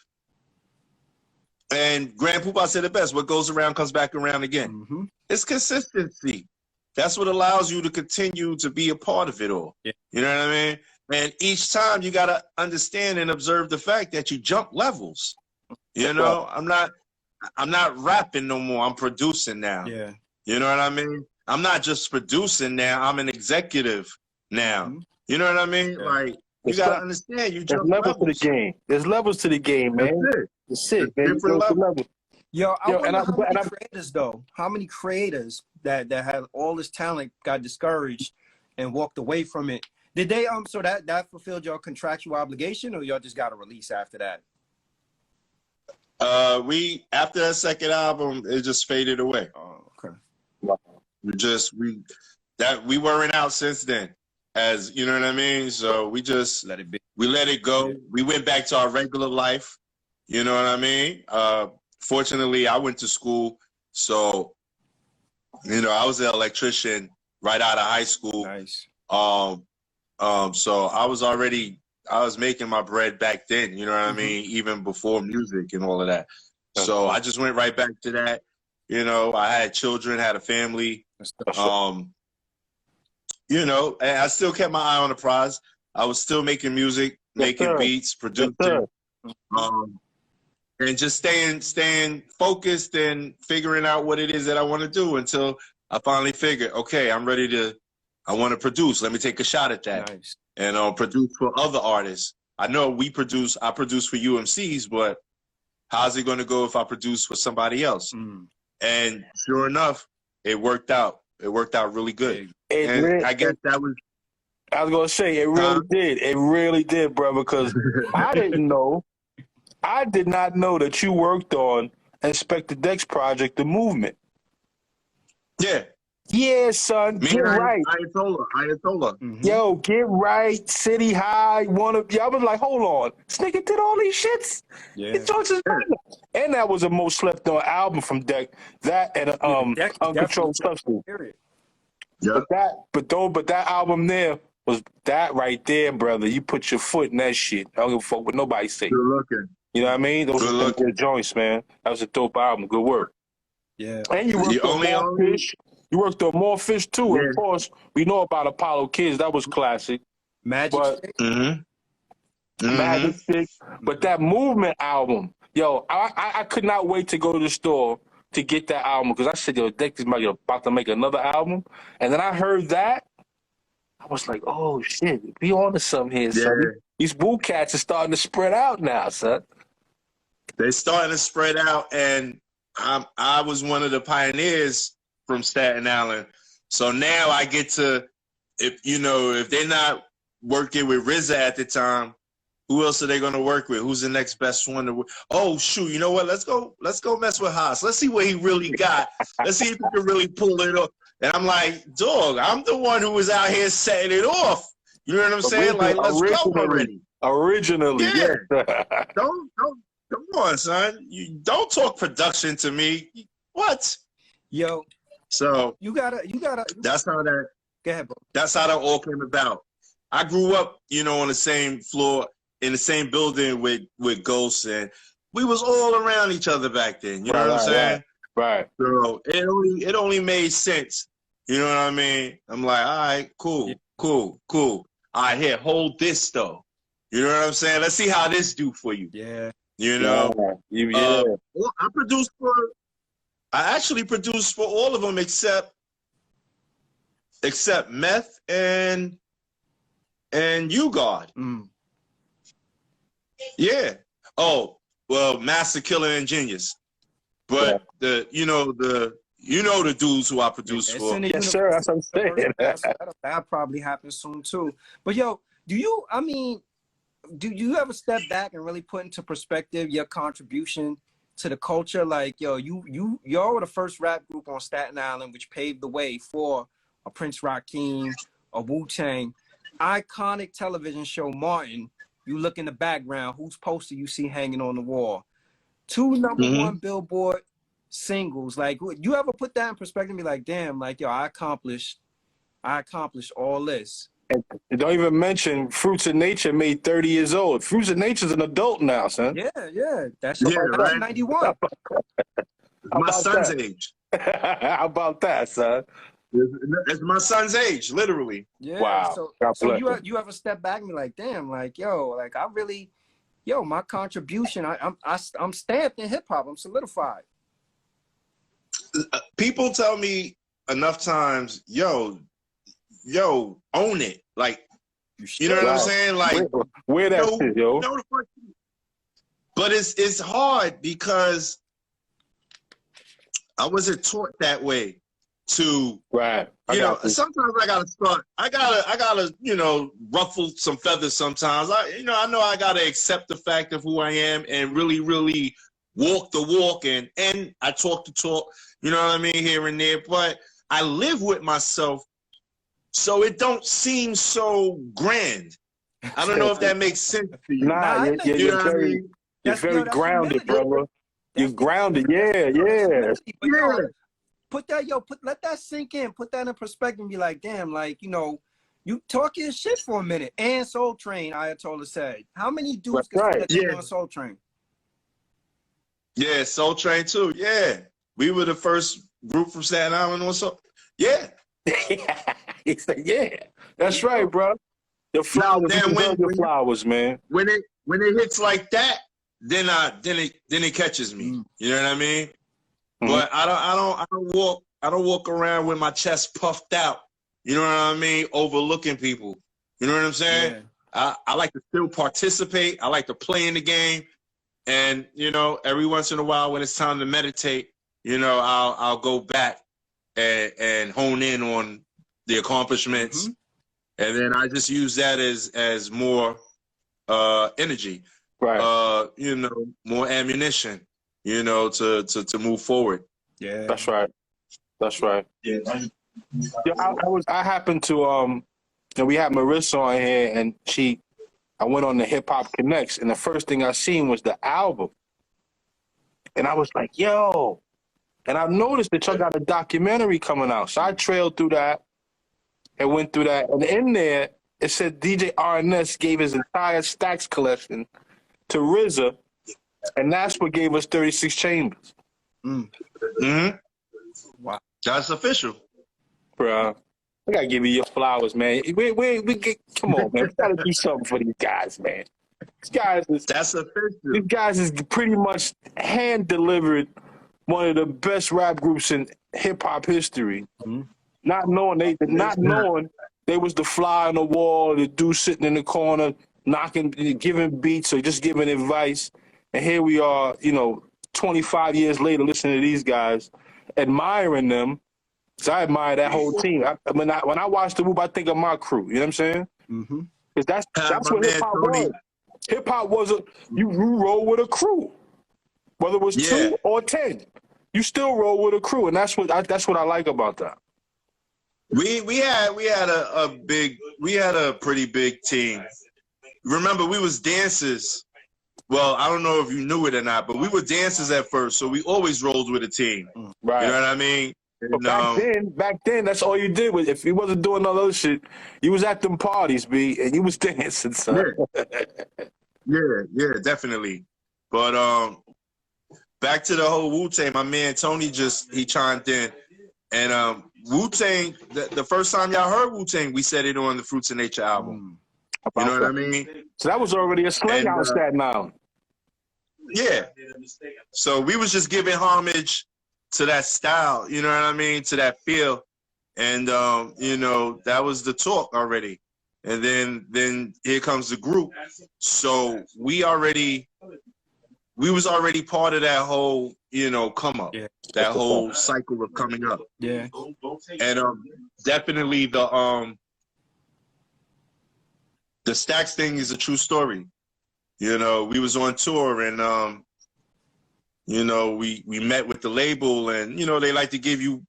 and Grand Poobah said it best, what goes around comes back around again. Mm-hmm. It's consistency. That's what allows you to continue to be a part of it all. Yeah. You know what I mean? And each time you got to understand and observe the fact that you jump levels. You know, I'm not rapping no more. I'm producing now. Yeah. You know what I mean? I'm not just producing now. I'm an executive now. Mm-hmm. You know what I mean? Yeah. Like, you got to understand. You jump levels to the game. There's levels to the game, man. That's it, man. Different levels. Yo, I wonder how many creators, though, how many creators that had all this talent got discouraged and walked away from it. Did they so that fulfilled your contractual obligation, or y'all just got a release after that? We after that second album, it just faded away. Oh, okay. We weren't out since then, as you know what I mean. So we just let it be. We let it go. Yeah. We went back to our regular life. You know what I mean? Fortunately, I went to school, so you know I was an electrician right out of high school. Nice. So I was making my bread back then, you know what I mean? Even before music and all of that. So I just went right back to that. You know, I had children, had a family. You know, and I still kept my eye on the prize. I was still making music, making beats, producing, and just staying focused and figuring out what it is that I want to do until I finally figured, okay, I want to produce. Let me take a shot at that. Nice. And produce for other artists. I know I produce for UMC's, but how's it going to go if I produce for somebody else? And sure enough, it worked out. It worked out really good. I guess that was... I was going to say, it really did. It really did, bro, because I didn't know. I did not know that you worked on Inspector Deck's project, The Movement. Yeah. Yeah, son, get right. Ayatollah. Mm-hmm. Yo, get right. City High. I was like, hold on. This nigga did all these shits. Yeah. And that was the most slept on album from Deck. That and Uncontrolled Substance. Yeah. But that album there was that right there, brother. You put your foot in that shit. I don't give a fuck what nobody say. Good looking. You know what I mean? Those are good joints, man. That was a dope album. Good work. Yeah. And you worked on More Fish. You worked on More Fish too. Yeah. Of course, we know about Apollo Kids. That was classic. Magicstick. Magicstick. But that Movement album, yo, I could not wait to go to the store to get that album because I said, yo, Deck is about to make another album. And then I heard that. I was like, oh, shit, we on to something here, son. These Boo Cats are starting to spread out now, son. They're starting to spread out, and I was one of the pioneers from Staten Island. So now I get to, if they're not working with RZA at the time, who else are they going to work with? Who's the next best one to work? Oh, shoot, you know what? Let's go mess with Haas. Let's see what he really got. Let's see if he can really pull it off. And I'm like, dog, I'm the one who was out here setting it off. You know what I'm saying? Like, let's go already. Originally, Yeah. yes. Don't come on, son. You don't talk production to me. What? Yo, So you gotta. that's how that. Go ahead, bro. That's how that all came about. I grew up, on the same floor in the same building with Ghost, and we was all around each other back then. You know what I'm saying? Right. So it only made sense. You know what I mean? I'm like, all right, cool. All right, here, hold this though. You know what I'm saying? Let's see how this do for you. Yeah. Well, I actually produced for all of them except Meth and U-God. Yeah. Oh, well, Master Killer and Genius. But the dudes who I produced for. Yes, sir. That's what I'm saying. That'll probably happen soon too. But yo, do you ever step back and really put into perspective your contribution to the culture? Like, yo, y'all were the first rap group on Staten Island, which paved the way for a Prince Rakeem, a Wu-Tang. Iconic television show Martin. You look in the background, whose poster you see hanging on the wall? 2 number 1 Billboard singles. Like, you ever put that in perspective and be like, damn, like, yo, I accomplished all this. And don't even mention Fruits of Nature made 30 years old. Fruits of Nature's an adult now, son. Yeah. That's right. 91. My son's age. How about that, son? It's my son's age, literally. Yeah. Wow. So you ever step back and be like, damn, like, yo, like I really, my contribution, I'm stamped in hip hop. I'm solidified. People tell me enough times, yo, own it. Like, you know what I'm saying? Like, where that shit, yo. But it's hard because I wasn't taught that way to, sometimes I gotta, ruffle some feathers sometimes. I know I gotta accept the fact of who I am and really, really walk the walk and I talk the talk, you know what I mean, here and there, but I live with myself, so it don't seem so grand. I don't know if that makes sense to you. You're very grounded, brother. You're grounded, yeah. Let that sink in. Put that in perspective and be like, damn, like, you talk your shit for a minute. And Soul Train, Ayatollah said. How many dudes can say on Soul Train? Yeah, Soul Train too. Yeah. We were the first group from Staten Island on Soul. Yeah. He said, yeah. That's right, bro. The flowers, your flowers, man. When it hits like that, then it catches me. You know what I mean? But I don't walk around with my chest puffed out. You know what I mean? Overlooking people. You know what I'm saying? Yeah. I like to still participate. I like to play in the game. And, every once in a while when it's time to meditate, I'll go back and hone in on the accomplishments. And then I just use that as more energy. Right. More ammunition, to move forward. Yeah. That's right. Yeah. I happened to we had Marissa on here, and I went on the Hip Hop Connects, and the first thing I seen was the album. And I was like, yo. And I noticed that y'all got a documentary coming out. So I trailed through that and went through that. And in there, it said DJ RNS gave his entire Stacks collection to RZA, and that's what gave us 36 Chambers. Wow. That's official. Bro, I gotta give you your flowers, man. Come on, man. We gotta do something for these guys, man. That's official. These guys is pretty much hand-delivered one of the best rap groups in hip-hop history. Not knowing they was the fly on the wall, the dude sitting in the corner, giving beats or just giving advice. And here we are, 25 years later, listening to these guys, admiring them. So I admire that whole team. When I watch the group, I think of my crew. You know what I'm saying? Because that's what hip hop was. Hip hop was you roll with a crew, whether it was 2 or 10. You still roll with a crew, and that's what I like about that. We had a pretty big team. remember we was dancers. Well, I don't know if you knew it or not, but we were dancers at first, so we always rolled with a team. Right. You know what I mean? But back then, that's all you did. If you wasn't doing all other shit, you was at them parties, B, and you was dancing, son. Yeah, definitely. But back to the whole Wu-Tang, my man Tony he chimed in. And Wu-Tang, the first time y'all heard Wu-Tang, we said it on the Fruits of Nature album. You know what I mean? So that was already a slang out of Staten Island. Yeah. So we was just giving homage to that style, you know what I mean, to that feel. And, you know, that was the talk already. And then here comes the group. So we was already part of that whole, you know, come up, that whole cycle of coming up. Yeah. And definitely the Stacks thing is a true story. You know, we was on tour and you know, we met with the label and, you know, they like to give you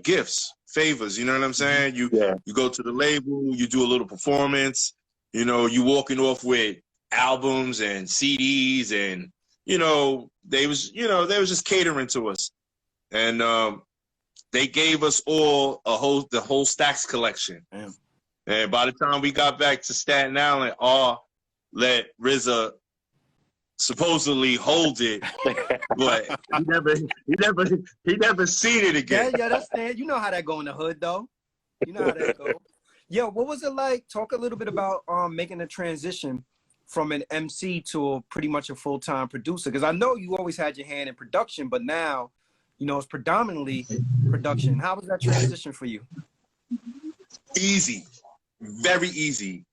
gifts, favors, you know what I'm saying? You go to the label, you do a little performance, you know, you walking off with albums and CDs and, you know, they was just catering to us. And they gave us all the whole Stacks collection. Damn. And by the time we got back to Staten Island, let RZA supposedly hold it, but he never seen it again. Yeah, that's that. You know how that go in the hood, though. You know how that go. Yo, what was it like? Talk a little bit about making the transition from an MC to pretty much a full-time producer, because I know you always had your hand in production, but now, you know, it's predominantly production. How was that transition for you? Easy, very easy.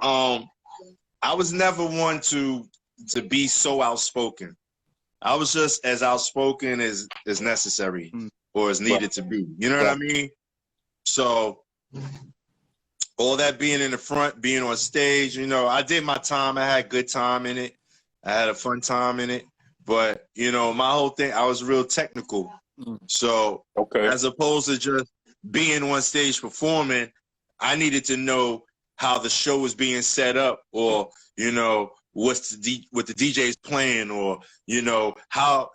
I was never one to be so outspoken. I was just as outspoken as necessary or as needed to be. You know what I mean? So all that being in the front, being on stage, you know, I did my time. I had a good time in it. I had a fun time in it. But, you know, my whole thing, I was real technical. So as opposed to just being on stage performing, I needed to know how the show was being set up, or, you know, what the DJ's playing, or, you know, how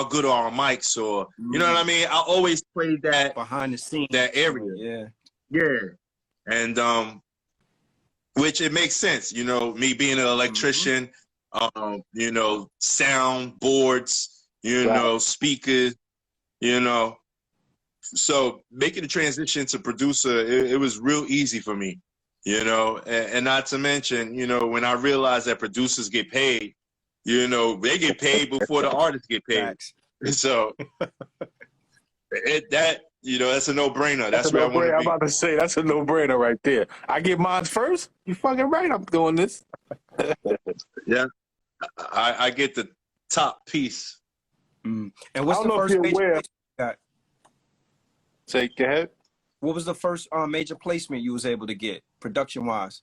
good are our mics, or, you know what I mean? I always played that behind the scenes, that area. Yeah. And which it makes sense, you know, me being an electrician, you know, sound boards, you know, speakers, you know. So making the transition to producer, it was real easy for me, you know, and not to mention, you know, when I realized that producers get paid, you know, they get paid before the artists get paid. So you know, that's a no-brainer. That's what I want to be. I'm about to say, that's a no-brainer right there. I get mine first? You fucking right, I'm doing this. Yeah. I get the top piece. And what's the first major placement you got? Say, go ahead. What was the first major placement you was able to get, production-wise?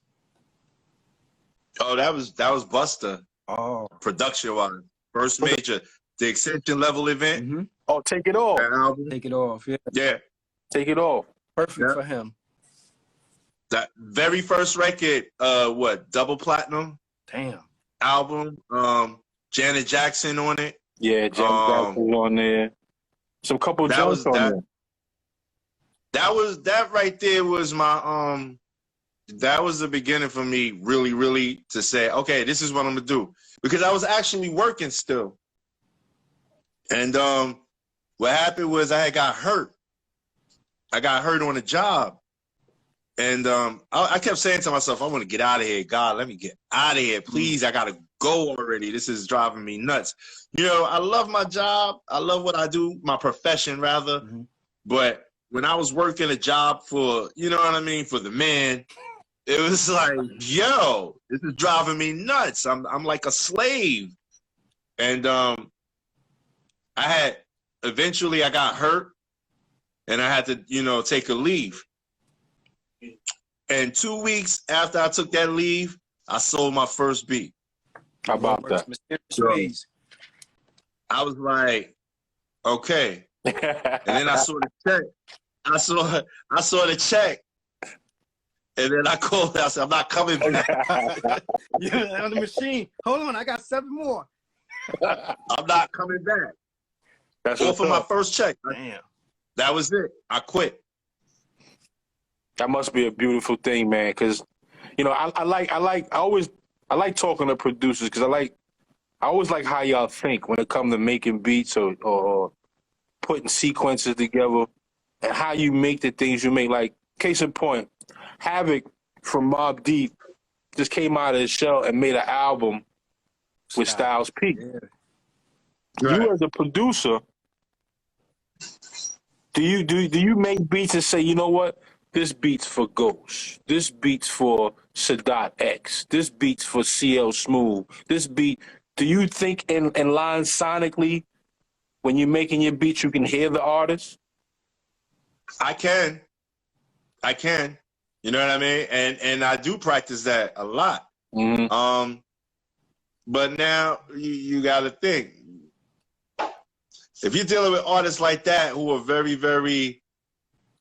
Oh, that was Busta. Oh. Production-wise. First major. The Extension Level event. Oh, Take It Off. Take It Off, Yeah. Take It Off. Perfect for him. That very first record, double platinum? Damn. Album. Janet Jackson on it. Yeah, Janet Jackson on there. Some couple jokes on there. That right there was my that was the beginning for me, really, really, to say, okay, this is what I'm gonna do. Because I was actually working still. And what happened was I got hurt. I got hurt on a job. And I kept saying to myself, I want to get out of here. God, let me get out of here. Please, I got to go already. This is driving me nuts. You know, I love my job. I love what I do, my profession, rather. But when I was working a job for, you know what I mean, for the man, it was like, yo, this is driving me nuts. I'm like a slave. And eventually I got hurt and I had to, you know, take a leave. And 2 weeks after I took that leave, I sold my first beat. How about that? So, I was like, okay. And then I saw the check. I saw the check. And then I called. I said, I'm not coming back. Yeah, on the machine. Hold on, I got 7 more. I'm not coming back. That's Off of my up. first check. Damn. That was it. I quit. That must be a beautiful thing, man. Because, you know, I like talking to producers because I always like how y'all think when it comes to making beats or putting sequences together and how you make the things you make. Like, case in point, Havoc from Mobb Deep just came out of his shell and made an album with Styles P. Yeah. You as a producer, do you make beats and say, you know what? This beat's for Ghost. This beat's for Sadat X. This beat's for CL Smooth. This beat. Do you think in lines sonically when you're making your beats, you can hear the artist? I can. You know what I mean? And I do practice that a lot. Mm-hmm. But now you got to think. If you're dealing with artists like that who are very, very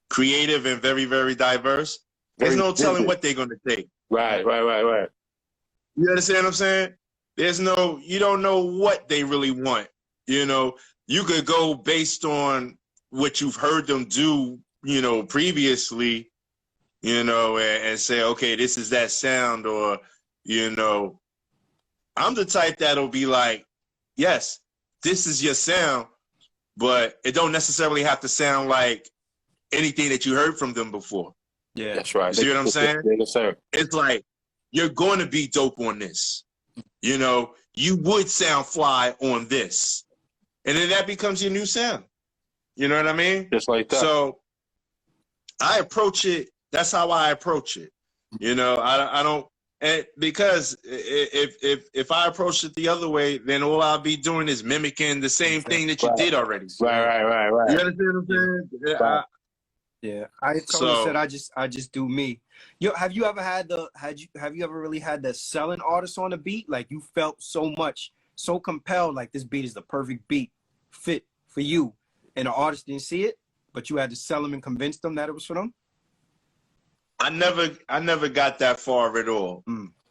creative and very, very diverse, there's no telling what they're going to take. Right. You understand what I'm saying? You don't know what they really want. You know, you could go based on what you've heard them do, you know, previously, you know, and say, okay, this is that sound, or, you know, I'm the type that'll be like, yes, this is your sound, but it don't necessarily have to sound like anything that you heard from them before. Yeah, that's right. You see what I'm saying? Yes, sir. It's like, you're going to be dope on this. You know, you would sound fly on this. And then that becomes your new sound. You know what I mean? Just like that. So I approach it. That's how I approach it. You know, I don't, and because if I approach it the other way, then all I'll be doing is mimicking the same thing that you did already. Right. You understand what I'm saying? Right. Yeah, I totally said I just do me. Yo, have you ever really had the selling artist on the beat? Like you felt so compelled, like this beat is the perfect beat fit for you, and the artist didn't see it, but you had to sell them and convince them that it was for them? I never got that far at all.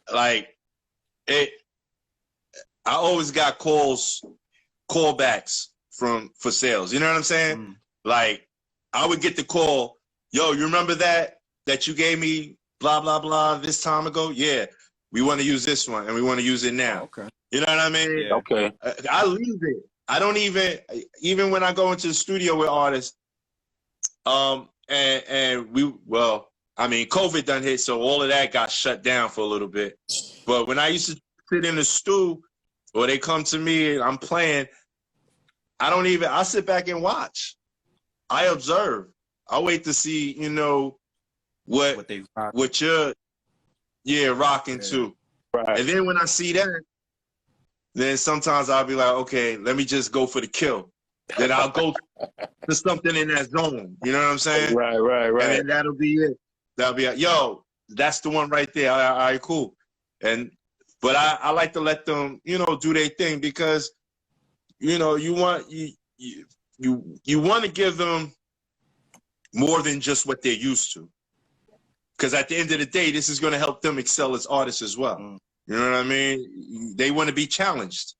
Like I always got callbacks for sales. You know what I'm saying? Like I would get the call, yo, you remember that you gave me blah blah blah this time ago? Yeah, we want to use this one and we want to use it now. Okay. You know what I mean? Yeah. Okay. I leave it. I don't even when I go into the studio with artists, COVID done hit, so all of that got shut down for a little bit. But when I used to sit in the stew, or they come to me and I'm playing, I sit back and watch. I observe. I wait to see, you know, what you're rocking to. Right. And then when I see that, then sometimes I'll be like, okay, let me just go for the kill. Then I'll go to something in that zone. You know what I'm saying? Right. And then that'll be it. That'll be it. Yo, that's the one right there. All right, cool. But I like to let them, you know, do their thing because, you know, you want to give them more than just what they're used to. Because at the end of the day, this is going to help them excel as artists as well. You know what I mean? They want to be challenged.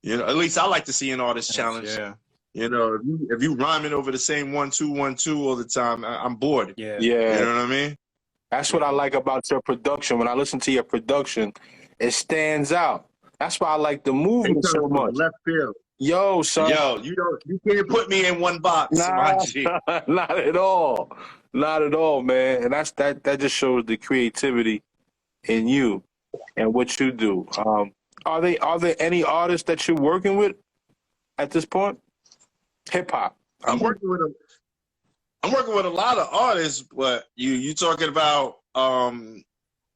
You know, at least I like to see an artist challenged. Yeah. You know, if you rhyming over the same 1-2-1-2 all the time, I'm bored. Yeah. You know what I mean? That's what I like about your production. When I listen to your production, it stands out. That's why I like the movement so much. Left field. Yo, son. Yo, you can't put me in one box, my G. Not at all. Not at all, man. And that just shows the creativity in you and what you do. Are there any artists that you're working with at this point? Hip hop. I'm working with a lot of artists, but you talking about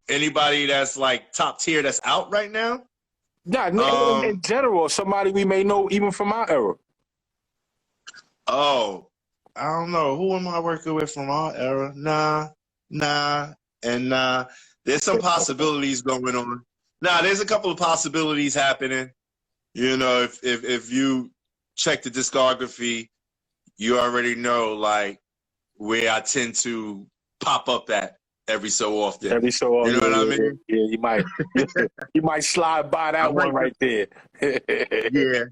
anybody that's like top tier that's out right now? Yeah, in general, somebody we may know even from our era. Oh, I don't know. Who am I working with from our era? Nah. There's some possibilities going on. There's a couple of possibilities happening. You know, if you check the discography, you already know like where I tend to pop up at. every so often. Every so often. You know what I mean? Yeah, you might you might slide by that one right there. Yeah.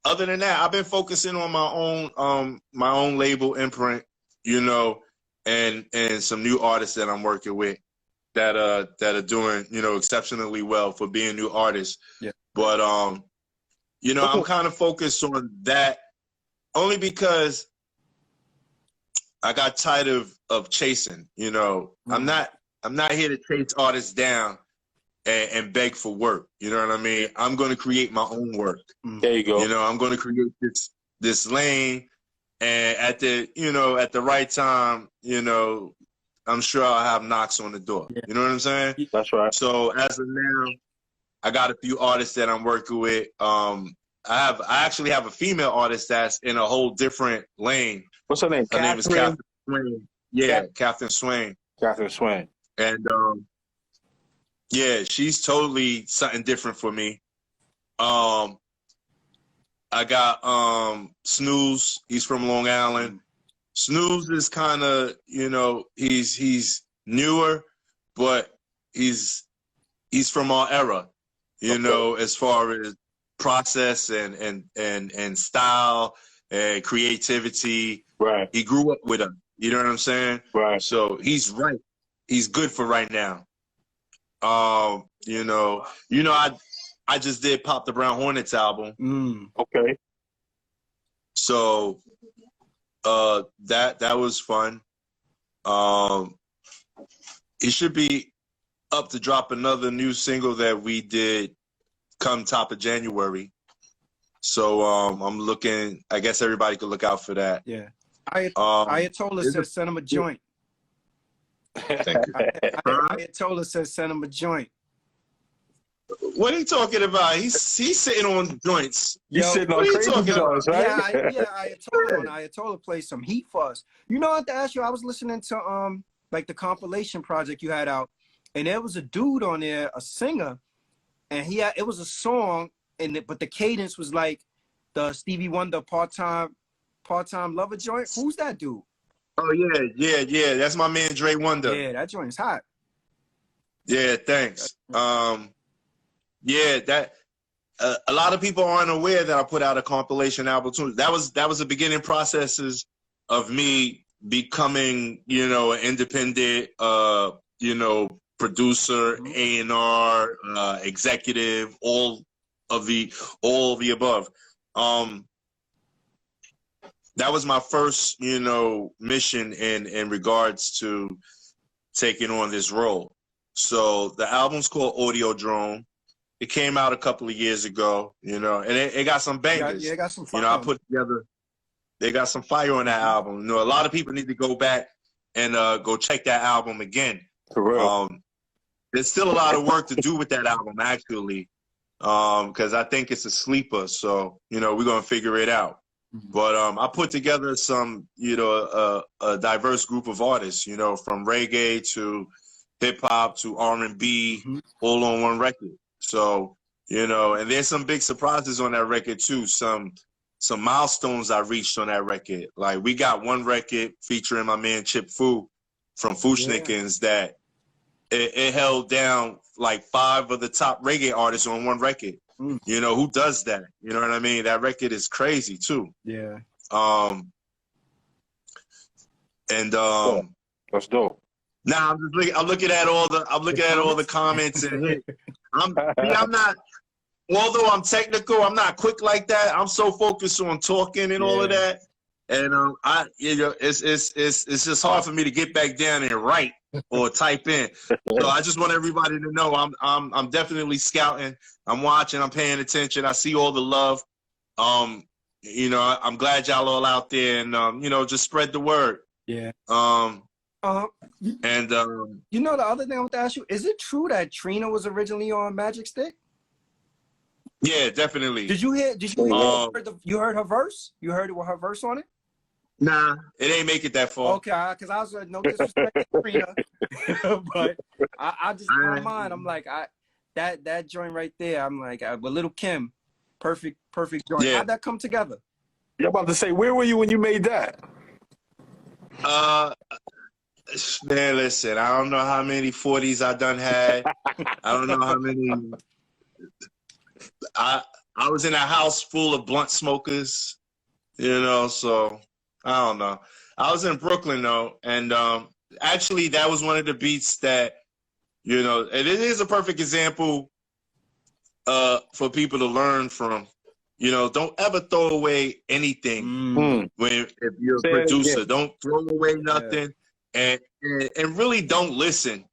Other than that, I've been focusing on my own label imprint, you know, and some new artists that I'm working with that are doing, you know, exceptionally well for being new artists. Yeah. But you know, I'm kind of focused on that only because I got tired of chasing, you know. I'm not here to chase artists down and beg for work. You know what I mean? I'm going to create my own work. There you go. You know, I'm going to create this lane, and at the right time, you know, I'm sure I'll have knocks on the door. Yeah. You know what I'm saying? That's right. So as of now, I got a few artists that I'm working with. I actually have a female artist that's in a whole different lane. What's her name? Her name is Catherine Swain. Yeah, Catherine Swain. Catherine Swain. And yeah, she's totally something different for me. I got Snooze. He's from Long Island. Snooze is kind of, you know, he's newer, but he's from our era, you know, as far as process and style and creativity. Right. He grew up with her. You know what I'm saying? Right. So he's right. He's good for right now. You know, I just did Pop the Brown Hornets album. Okay. So that was fun. It should be up to drop another new single that we did come top of January. So I'm looking. I guess everybody could look out for that. Yeah. Ayatollah says send him a joint. Thank you. Ayatollah says send him a joint. What are you talking about? He's sitting on joints. He's sitting on crazy joints, right? Ayatollah plays some heat for us. You know what, to ask you, I was listening to like the compilation project you had out, and there was a dude on there, a singer, and it was a song, but the cadence was like the Stevie Wonder part-time lover joint. Who's that dude? Oh yeah. That's my man Dre Wonder. Yeah, that joint's hot. Yeah, thanks. Yeah, that a lot of people aren't aware that I put out a compilation album too. That was the beginning processes of me becoming, you know, an independent, you know, producer, A&R, executive, all of the above. That was my first, you know, mission in regards to taking on this role. So the album's called Audiodrome. It came out a couple of years ago, you know, and it got some bangers. Yeah, it got some fire. You know, I put together, they got some fire on that album. You know, a lot of people need to go back and go check that album again. For real. There's still a lot of work to do with that album, actually, because I think it's a sleeper. So, you know, we're going to figure it out. But I put together some, you know, a diverse group of artists, you know, from reggae to hip-hop to R&B, all on one record. So, you know, and there's some big surprises on that record, too. Some milestones I reached on that record. Like, we got one record featuring my man Chip Fu from Fushnikins that it held down like 5 of the top reggae artists on one record. You know, who does that? You know what I mean? That record is crazy too. Yeah. That's dope. Now I'm looking at all the comments and I'm not, although I'm technical, I'm not quick like that. I'm so focused on talking and all of that. And you know, it's just hard for me to get back down and write or type in. So I just want everybody to know I'm definitely scouting. I'm watching. I'm paying attention. I see all the love. You know, I'm glad y'all all out there, and you know, just spread the word. Yeah. You know, the other thing I want to ask you, is it true that Trina was originally on Magic Stick? Yeah, definitely. Did you hear you heard her verse? You heard her verse on it? Nah, it ain't make it that far. Okay, because I was no disrespect to Trina, but I just in my mind, I'm like, that joint right there, I'm like, with Lil Kim, perfect joint. Yeah. How'd that come together? You're about to say, where were you when you made that? Man, listen, I don't know how many 40s I done had. I don't know how many. I was in a house full of blunt smokers, you know, so I don't know. I was in Brooklyn though, and actually that was one of the beats that, you know, and it is a perfect example for people to learn from. You know, don't ever throw away anything if you're a producer. Don't throw away nothing, and really don't listen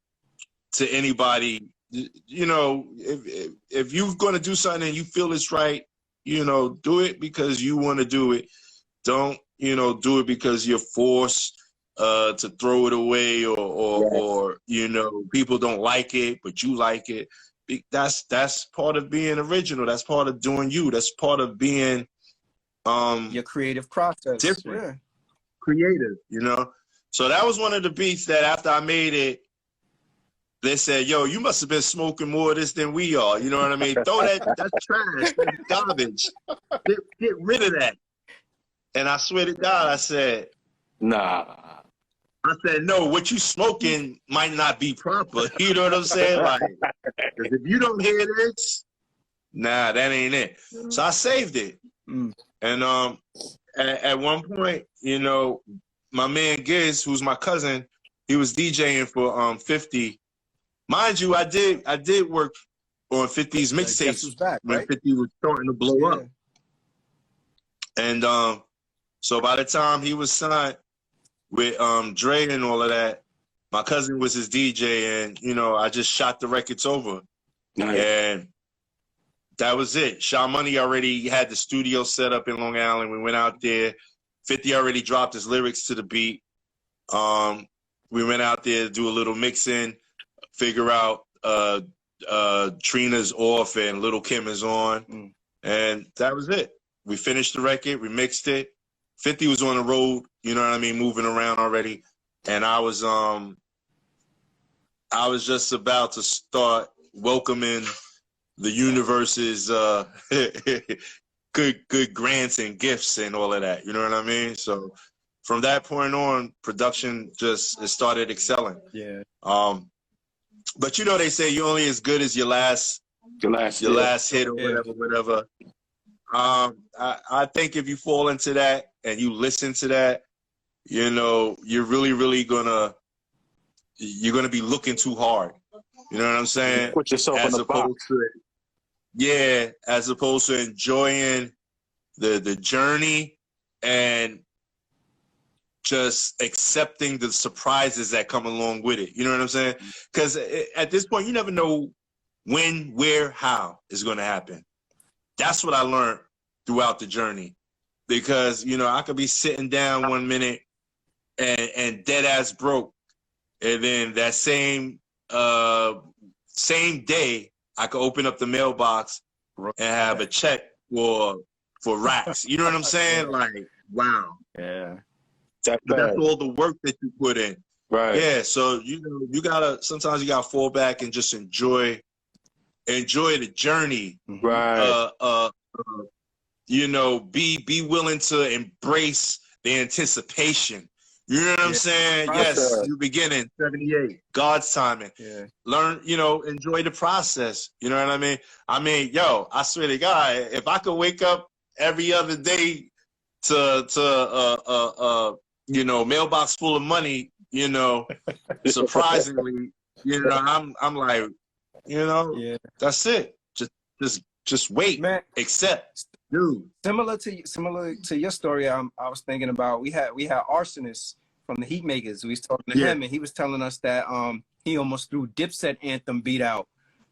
to anybody. You know, if you're going to do something and you feel it's right, you know, do it because you want to do it. Don't, you know, do it because you're forced to throw it away or you know, people don't like it but you like it. That's part of being original. That's part of doing you. That's part of being your creative process. Different. Yeah. Creative, you know. So that was one of the beats that after I made it, they said, yo, you must have been smoking more of this than we are. You know what I mean? Throw that's trash, that's garbage. Get rid of that. And I swear to God, I said, nah. I said, no, what you smoking might not be proper. You know what I'm saying? Like, 'cause if you don't hear this, nah, that ain't it. So I saved it. And at one point, you know, my man Giz, who's my cousin, he was DJing for 50. Mind you, I did work on 50's mixtapes when 50 was starting to blow up. And so by the time he was signed with Dre and all of that, my cousin was his DJ, and you know, I just shot the records over. Nice. And that was it. Sha Money already had the studio set up in Long Island. We went out there. 50 already dropped his lyrics to the beat. We went out there to do a little mixing, figure out Trina's off and Lil Kim is on. And that was it. We finished the record, we mixed it. 50 was on the road, you know what I mean, moving around already. And I was just about to start welcoming the universe's good grants and gifts and all of that. You know what I mean? So from that point on, production it started excelling. Yeah. But you know, they say you're only as good as your last hit or whatever. I think if you fall into that and you listen to that, you know, you're really gonna be looking too hard. You know what I'm saying? Put yourself in the box. As opposed to enjoying the journey and just accepting the surprises that come along with it. You know what I'm saying? Because at this point, you never know when, where, how it's going to happen. That's what I learned throughout the journey. Because, you know, I could be sitting down one minute and dead ass broke. And then that same day, I could open up the mailbox and have a check for racks. You know what I'm saying? Like, wow. Yeah. That's all the work that you put in. Right. Yeah. So, you know, sometimes you gotta fall back and just enjoy the journey. Right. You know, be willing to embrace the anticipation. You know what I'm saying? Yes, you begin in 78, God's timing. Yeah. Learn, you know, enjoy the process. You know what I mean? I mean, yo, I swear to God, if I could wake up every other day to you know, mailbox full of money, you know, surprisingly, you know, I'm like, you know, that's it. Just wait, man. Accept, dude. Similar to your story, I was thinking about. We had Arsonist from the Heat Makers. We was talking to him, and he was telling us that he almost threw Dipset anthem beat out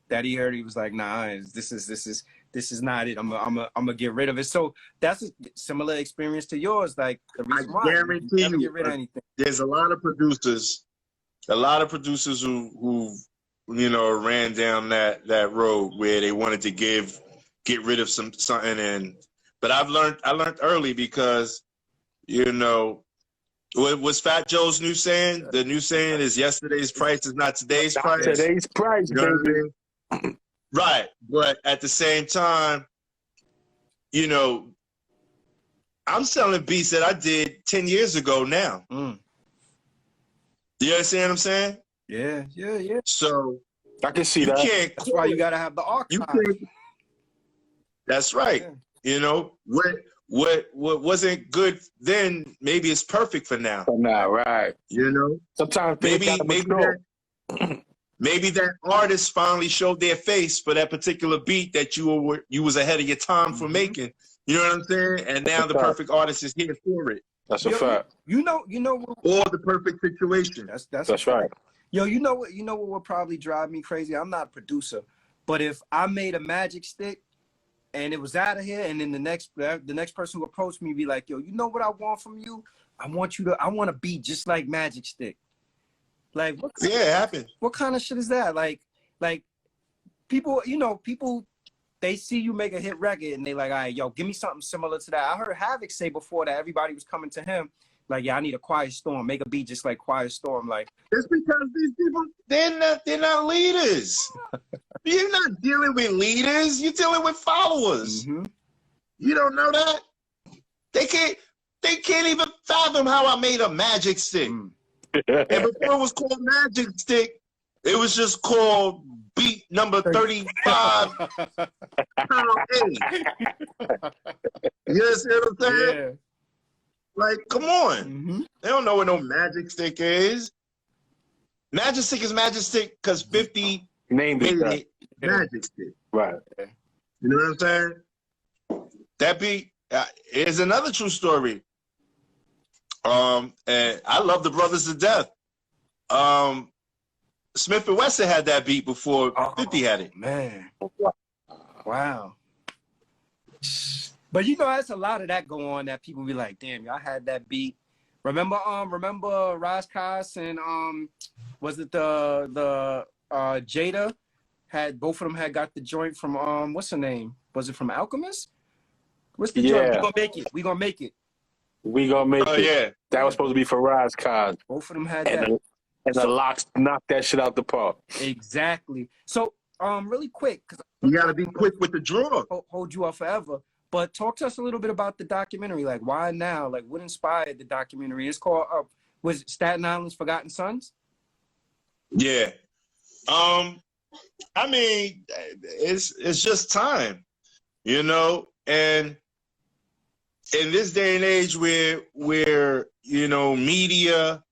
that he heard. He was like, nah, this is not it. I'm gonna get rid of it. So that's a similar experience to yours. Like the reason why guarantee you never get rid of anything. There's a lot of producers who you know ran down that road where they wanted to get rid of something. But I learned early because, you know, what was Fat Joe's new saying? The new saying is yesterday's price is not today's price. Today's price, you know baby. What I mean? Right. But at the same time, you know, I'm selling beats that I did 10 years ago now. You understand what I'm saying? Yeah. So I can see you that. can't. That's why you got to have the You archive. can't. That's right. Yeah. You know what wasn't good then maybe it's perfect for now. For now, right? You know, Sometimes things gotta mature. maybe that artist finally showed their face for that particular beat that you was ahead of your time for making. You know what I'm saying? And now the perfect artist is here for it. That's a fact. You know. Or the perfect situation. That's right. Yo, you know what would probably drive me crazy? I'm not a producer, but if I made a magic stick and it was out of here, and then the next person who approached me be like, yo, you know what I want from you? I want to be just like Magic Stick. Like, it happened. What kind of shit is that? Like people, they see you make a hit record and they like, all right, yo, give me something similar to that. I heard Havoc say before that everybody was coming to him like, yeah, I need a Quiet Storm. Make a beat just like Quiet Storm. Like, it's because these people, they're not leaders. You're not dealing with leaders. You're dealing with followers. You don't know that? They can't even fathom how I made a Magic Stick. And before it was called Magic Stick, it was just called beat number 35. Pound A. You understand what I'm saying? yeah. Like, come on. They don't know what no Magic Stick is. Magic Stick is Magic Stick because 50 named it Magic Stick. Right. You know what I'm saying? That beat is another true story. And I love the brothers to death. Smith and Wesson had that beat before 50 had it. Man. Wow. But that's a lot of that go on that people be like, damn, y'all had that beat. Remember Ras Kass and was it the Jada had both of them had got the joint from what's her name? Was it from Alchemist? What's the joint? We gonna make it. Yeah. That was supposed to be for Ras Kass. Both of them had that. And the Locks knocked that shit out the park. Exactly. So really quick, because you gotta be quick with the draw. Hold you up forever. But talk to us a little bit about the documentary. Like, why now? Like, what inspired the documentary? It's called, was it Staten Island's Forgotten Sons? Yeah. I mean, it's just time, and in this day and age where media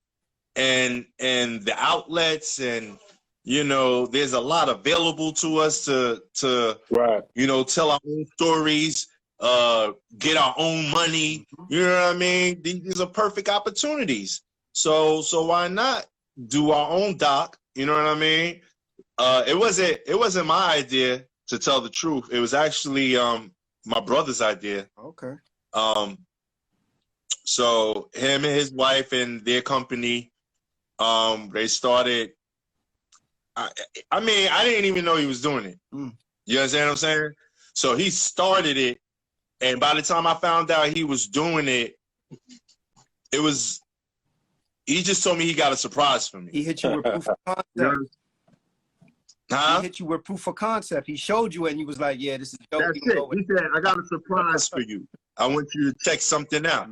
and the outlets and there's a lot available to us to right. Tell our own stories, get our own money. You know what I mean? These are perfect opportunities. So why not do our own doc? You know what I mean? It wasn't my idea, to tell the truth. It was actually my brother's idea. Okay. So him and his wife and their company, they started. I mean, I didn't even know he was doing it. You understand what I'm saying? So he started it, and by the time I found out he was doing it, he just told me he got a surprise for me. He hit you with proof of concept. Huh? He hit you with proof of concept. He showed you, and you was like, yeah, this is dope. That's it. He said, I got a surprise for you. I want you to check something out.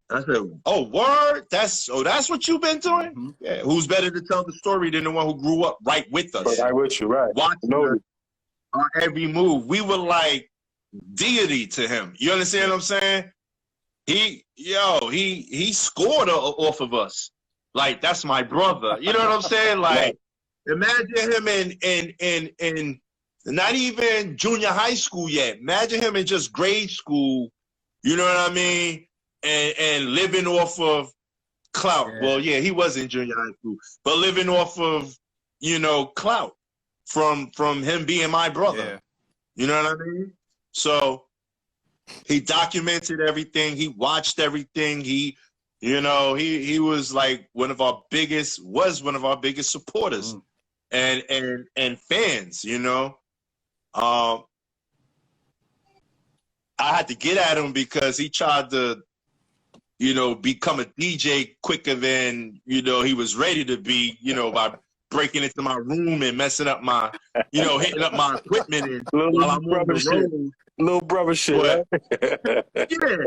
I said, oh, word? That's what you've been doing? Yeah. Who's better to tell the story than the one who grew up right with us? Right with you, right. Watching our every move. We were like deity to him. You understand what I'm saying? He scored off of us. Like, that's my brother. You know what I'm saying? Like, imagine him in not even junior high school yet. Imagine him in just grade school. You know what I mean? And living off of clout. Yeah. Well, yeah, he was in junior high school, but living off of, clout from him being my brother. Yeah. You know what I mean? So he documented everything. He watched everything. He was like one of our biggest supporters and fans, I had to get at him because he tried to, become a DJ quicker than, he was ready to be, by breaking into my room and messing up my, hitting up my equipment and while I'm on the road. Little brother shit. But, yeah.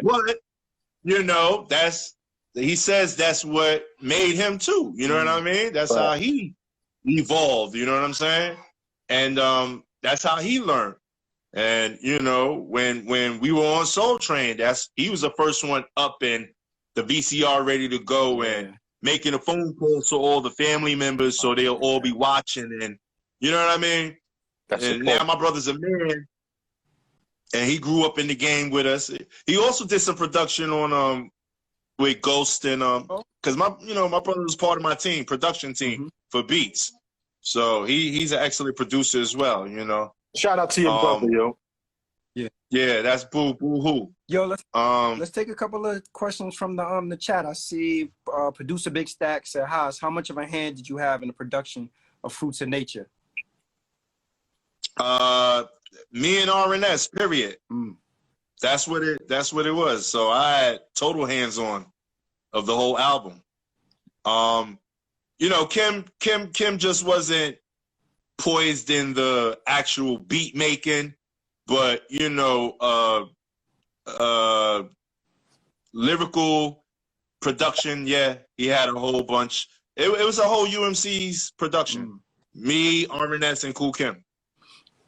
Well, that's he says that's what made him too. You know what I mean? That's how he evolved. You know what I'm saying? And that's how he learned. And you know, when we were on Soul Train, he was the first one up in the VCR ready to go and making a phone call to all the family members so they'll all be watching, and you know what I mean? And now my brother's a man and he grew up in the game with us. He also did some production on with Ghost and because my brother was part of my team, production team for beats. So he's an excellent producer as well, you know. Shout out to your brother, yo. Yeah, that's Boo Hoo. Yo, let's take a couple of questions from the chat. I see producer Big Stack said, Haas, how much of a hand did you have in the production of Fruits of Nature? Me and RNS, period. That's what it was. So I had total hands-on of the whole album. You know, Kim just wasn't poised in the actual beat making, but you know, lyrical production, yeah, he had a whole bunch. It was a whole UMC's production. Me, RNS, and Cool Kim.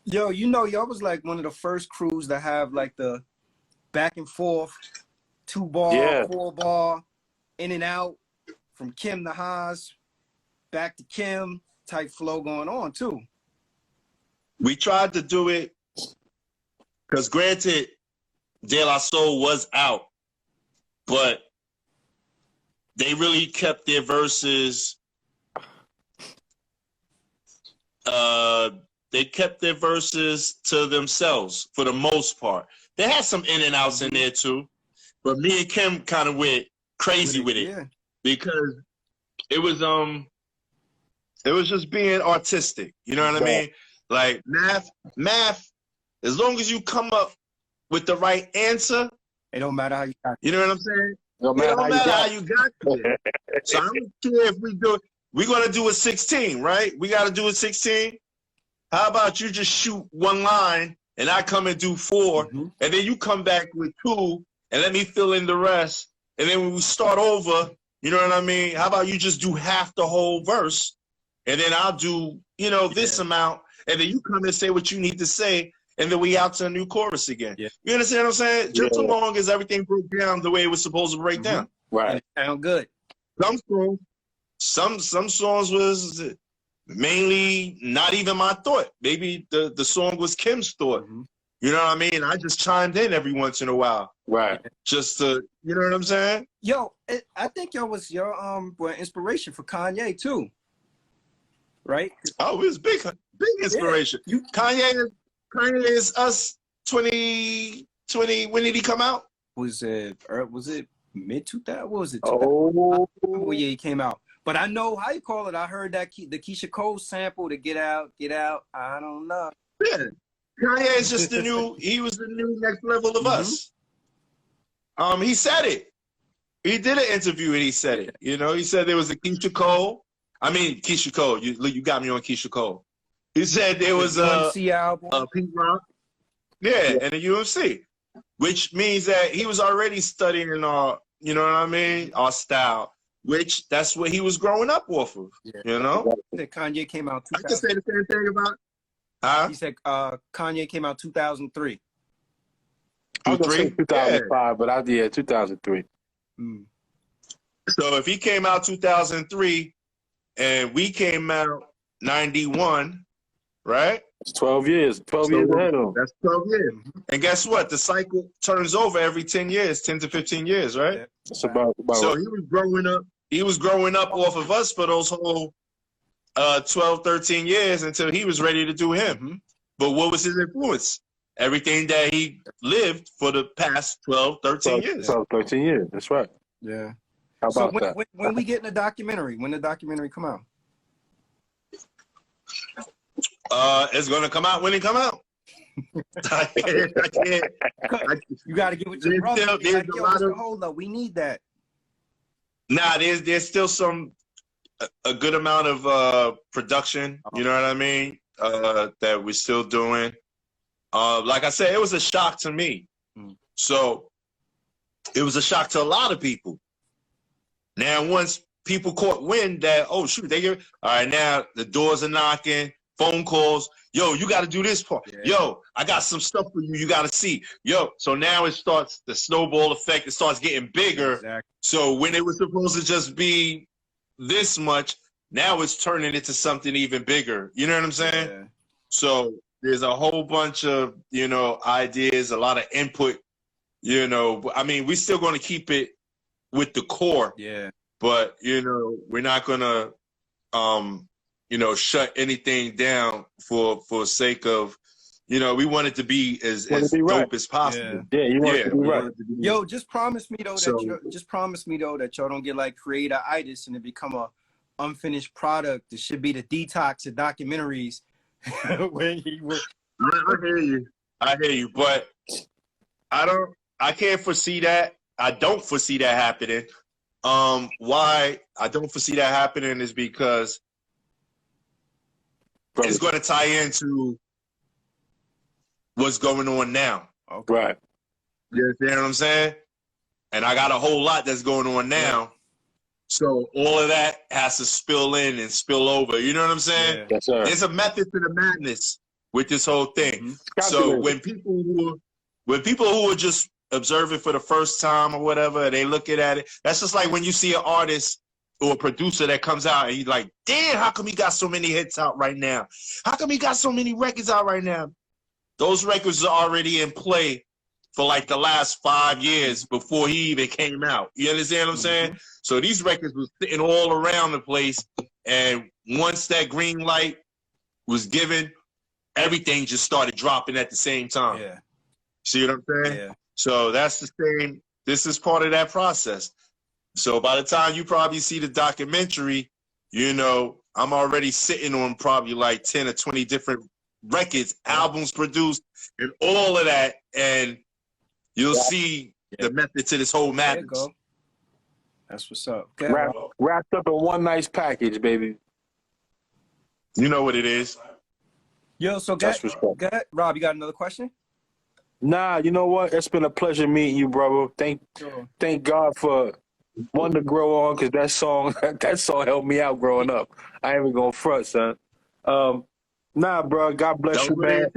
Yo, you know, y'all was like one of the first crews to have like the back and forth, 2-bar, 4-bar, in and out, from Kim to Haas, back to Kim type flow going on too. We tried to do it because granted, De La Soul was out, but they really kept their verses. They kept their verses to themselves for the most part. They had some in and outs in there too, but me and Kim kind of went crazy with it because it was just being artistic. You know what I mean? Like math. As long as you come up with the right answer, it don't matter how you got it. You know what I'm saying? It don't matter how you got it. So I don't care if we do it. We're gonna do a 16, right? We gotta do a 16. How about you just shoot one line and I come and do 4, and then you come back with 2 and let me fill in the rest. And then when we start over, you know what I mean? How about you just do half the whole verse and then I'll do, you know, this amount, and then you come and say what you need to say, and then we out to a new chorus again. You understand what I'm saying? Just so long as everything broke down the way it was supposed to break down. Right. Sound good. Some songs was mainly not even my thought. Maybe the song was Kim's thought. You know what I mean? I just chimed in every once in a while. Right. Just to, you know what I'm saying? Yo, I think y'all was your inspiration for Kanye too. Right? Oh, it was big inspiration. Kanye is us 2020. When did he come out? Was it mid 2000? What was it? Oh, yeah, he came out. But I know how you call it. I heard that the Keisha Cole sample to Get Out. I don't know. Yeah, Kanye is just he was the new next level of us. He said it. He did an interview and he said it. You know, he said there was a Keisha Cole. I mean, Keisha Cole. You got me on Keisha Cole. He said there was a Pink Rock. Yeah, and a UMC, which means that he was already studying our, you know what I mean, our style. Which that's what he was growing up off of, you know. He said Kanye came out. I can say the same thing about. He said Kanye came out 2003. I was gonna say 2005, but 2003. So if he came out 2003, and we came out 91, right? It's 12 years. 12 years ahead of him. That's 12 years. And guess what? The cycle turns over every 10 years, 10 to 15 years, right? It's about so he was growing up. He was growing up off of us for those whole 12, 13 years until he was ready to do him. But what was his influence? Everything that he lived for the past 12, 13 years. 12, 13 years. That's right. Yeah. How about that? When we get in the documentary, when the documentary come out? It's gonna come out when it come out. I can't. You got to get with your brother. Hold up, we need that. Nah, there's still a good amount of production. You know what I mean? That we're still doing. Like I said, it was a shock to me. So it was a shock to a lot of people. Now, once people caught wind that, oh, shoot, all right, now the doors are knocking, phone calls. Yo, you got to do this part. Yeah. Yo, I got some stuff for you. You got to see. Yo, so now it starts, the snowball effect, it starts getting bigger. Exactly. So when it was supposed to just be this much, now it's turning into something even bigger. You know what I'm saying? Yeah. So there's a whole bunch of, ideas, a lot of input, I mean, we're still going to keep it with the core. Yeah. But, we're not going to, shut anything down for sake of, we want it to be as dope as possible. Yeah, you want it to be right. Yo, just promise me though that y'all don't get like creator-itis and it become a unfinished product. It should be the detox of documentaries. When he was... I hear you, but I can't foresee that. I don't foresee that happening. Why I don't foresee that happening is because it's going to tie into what's going on now. Okay. Right. You understand what I'm saying? And I got a whole lot that's going on now. Yeah. So all of that has to spill in and spill over. You know what I'm saying? Yeah. Yes, sir. There's a method to the madness with this whole thing. Mm-hmm. So when people who are just observing for the first time or whatever, they looking at it, that's just like when you see an artist or a producer that comes out and he's like, damn, how come he got so many hits out right now? How come he got so many records out right now? Those records are already in play for like the last 5 years before he even came out. You understand what I'm saying? Mm-hmm. So these records were sitting all around the place. And once that green light was given, everything just started dropping at the same time. Yeah. See what I'm saying? Yeah. So that's the same. This is part of that process. So by the time you probably see the documentary, I'm already sitting on probably like 10 or 20 different records, albums produced, and all of that. And you'll see the method to this whole madness. There you go. That's what's up. Okay. Wrapped up in one nice package, baby. You know what it is. Yo, so Rob, you got another question? Nah, you know what? It's been a pleasure meeting you, brother. Thank God for One to Grow On, because that song helped me out growing up. I ain't even gonna front, son. Nah, bro. God bless you, man.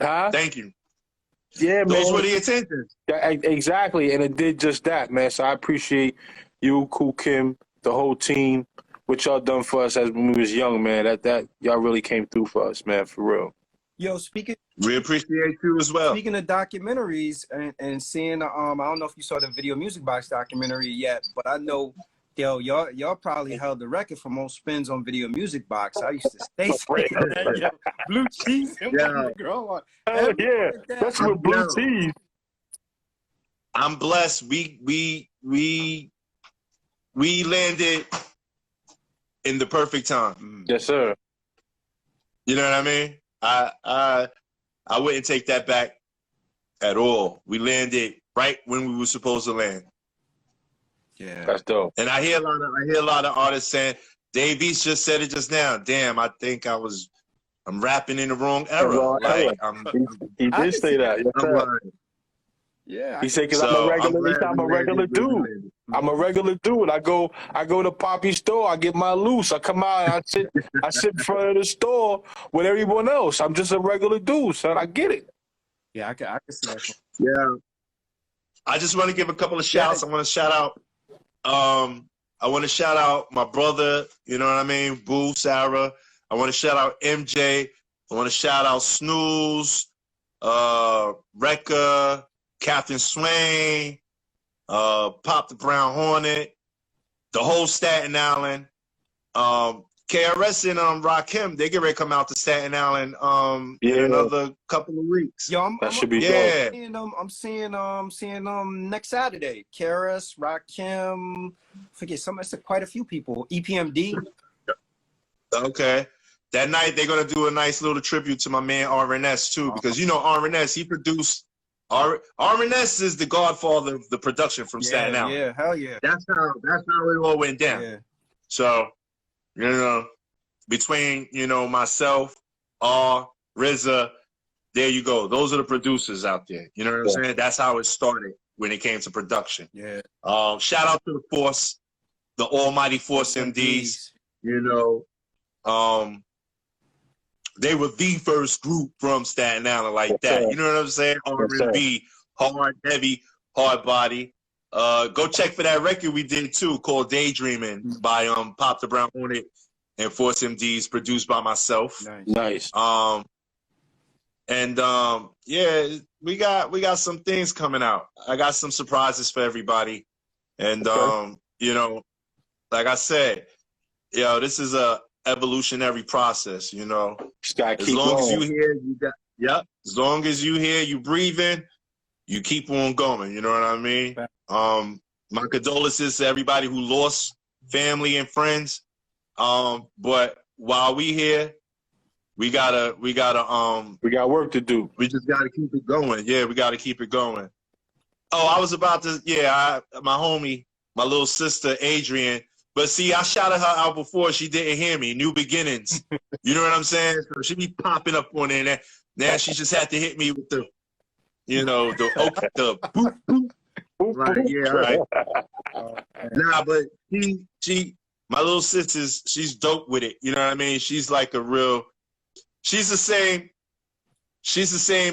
Huh? Thank you. Yeah, man. Those were the intentions. Exactly, and it did just that, man. So I appreciate you, Lil Kim, the whole team, what y'all done for us as when we was young, man. That y'all really came through for us, man, for real. Yo, we appreciate you as well. Speaking of documentaries and seeing, I don't know if you saw the Video Music Box documentary yet, but I know, y'all probably held the record for most spins on Video Music Box. I used to stay that, blue cheese and One to Grow On. Oh yeah, that's with blue cheese. I'm blessed. We landed in the perfect time. Yes, sir. You know what I mean? I wouldn't take that back at all. We landed right when we were supposed to land. Yeah, that's dope. And I hear a lot of artists saying, Dave East just said it just now. Damn, I think I'm rapping in the wrong era. He did say that. Yeah, he said, because I'm a regular dude. I'm a regular dude. I go to Poppy's store. I get my loose. I come out. I sit in front of the store with everyone else. I'm just a regular dude, son. I get it. Yeah, I can see that. Yeah. I just want to give a couple of shouts. I want to shout out. I want to shout out my brother. You know what I mean, Boo, Sarah. I want to shout out MJ. I want to shout out Snooze, Rekka, Captain Swain, Pop the Brown Hornet, the whole Staten Island, KRS and Rakim. They get ready to come out to Staten Island in another couple of weeks. Yo, that should be dope. I'm seeing next Saturday. KRS, Rakim, forget somebody said quite a few people. EPMD. Okay. That night they're gonna do a nice little tribute to my man RNS too, because RNS, he produced. RNS is the godfather of the production from Staten Island. Yeah, hell yeah. That's how it all went down. Yeah. So, between, myself, RZA, there you go. Those are the producers out there. You know what I'm saying? That's how it started when it came to production. Yeah. Shout out to the Force. the almighty Force MDs. You know, they were the first group from Staten Island like that. You know what I'm saying? R&B, hard, heavy, hard body. Go check for that record we did too, called Daydreaming by Pop the Brown Hornet and Force MDs, produced by myself. Nice. Yeah, we got some things coming out. I got some surprises for everybody. And you know, like I said, yo, this is a evolutionary process, you know. As long as you here, you got as long as you here, you breathing, you keep on going, you know what I mean? My condolences to everybody who lost family and friends. But while we here, we got work to do. We just gotta keep it going. Yeah, we gotta keep it going. Oh, I was about to, my homie, my little sister Adrian. But see, I shouted her out before. She didn't hear me. New beginnings. You know what I'm saying? So she be popping up on there. Now she just had to hit me with the, you know, the boop, boop. Right, yeah, right. Nah, but she, my little sister's, she's dope with it. You know what I mean? She's like a real, she's the same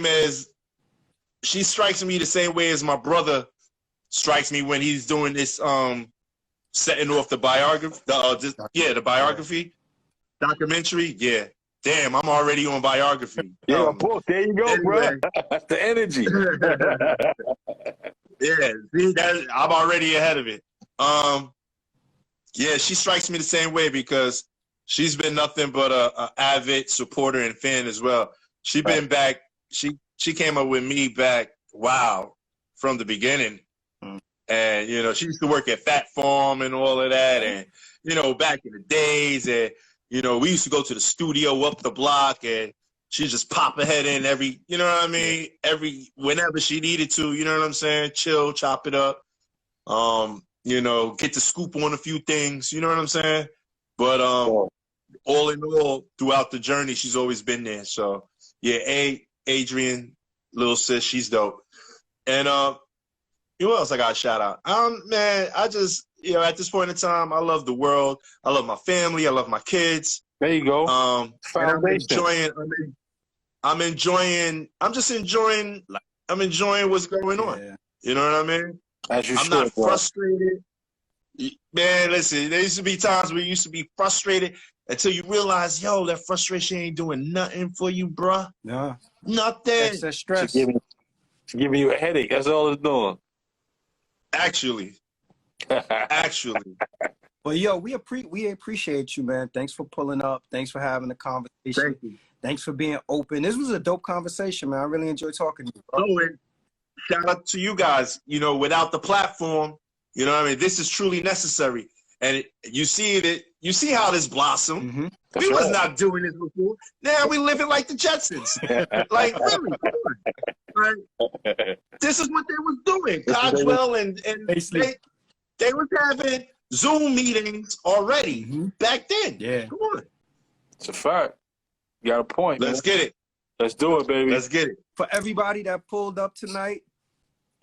as, she strikes me the same way as my brother strikes me when he's doing this, setting off the biography, the biography, documentary. Yeah, damn, I'm already on biography. Yeah, book. There you go, anyway. Bro. That's the energy. Yeah, see, I'm already ahead of it. Yeah, she strikes me the same way because she's been nothing but a avid supporter and fan as well. She been back. She came up with me back. Wow, from the beginning. And, you know, she used to work at Fat Farm and all of that. And, you know, back in the days, and, you know, we used to go to the studio up the block and she just pop her head in every, you know what I mean? Whenever she needed to, you know what I'm saying? Chill, chop it up, you know, get the scoop on a few things, you know what I'm saying? But all in all, throughout the journey, she's always been there. So, yeah, Adrian, little sis, she's dope. And, who else I got to shout out? Man, I just, you know, at this point in time, I love the world. I love my family. I love my kids. There you go. I'm enjoying what's going on. Yeah. You know what I mean? I'm not frustrated. Man, listen, there used to be times where you used to be frustrated until you realize, yo, that frustration ain't doing nothing for you, bruh. No. Nothing. That's that stress. It's giving you a headache. That's all it's doing. Actually. Well, yo, we appreciate you, man. Thanks for pulling up. Thanks for having a conversation. Thank you. Thanks for being open. This was a dope conversation, man. I really enjoyed talking to you, bro. Oh, and shout out to you guys. You know, without the platform, you know what I mean? This is truly necessary. And you see how this blossomed. Mm-hmm. We was not doing this before. Now we living like the Jetsons. Like, really? Like, this is what they was doing. Cogswell and they was having Zoom meetings already back then. Yeah. Come on. It's a fact. You got a point. Let's get it. Let's do it, baby. Let's get it. For everybody that pulled up tonight,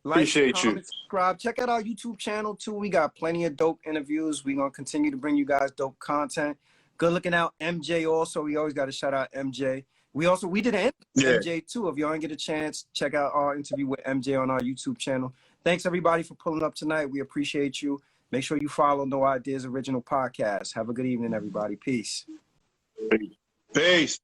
appreciate comment, subscribe. Check out our YouTube channel too. We got plenty of dope interviews. We're gonna continue to bring you guys dope content. Good looking out MJ also. We always got to shout out MJ. We did an interview with MJ too. If y'all didn't get a chance, check out our interview with MJ on our YouTube channel. Thanks everybody for pulling up tonight. We appreciate you. Make sure you follow No Ideas Original Podcast. Have a good evening, everybody. Peace. Peace.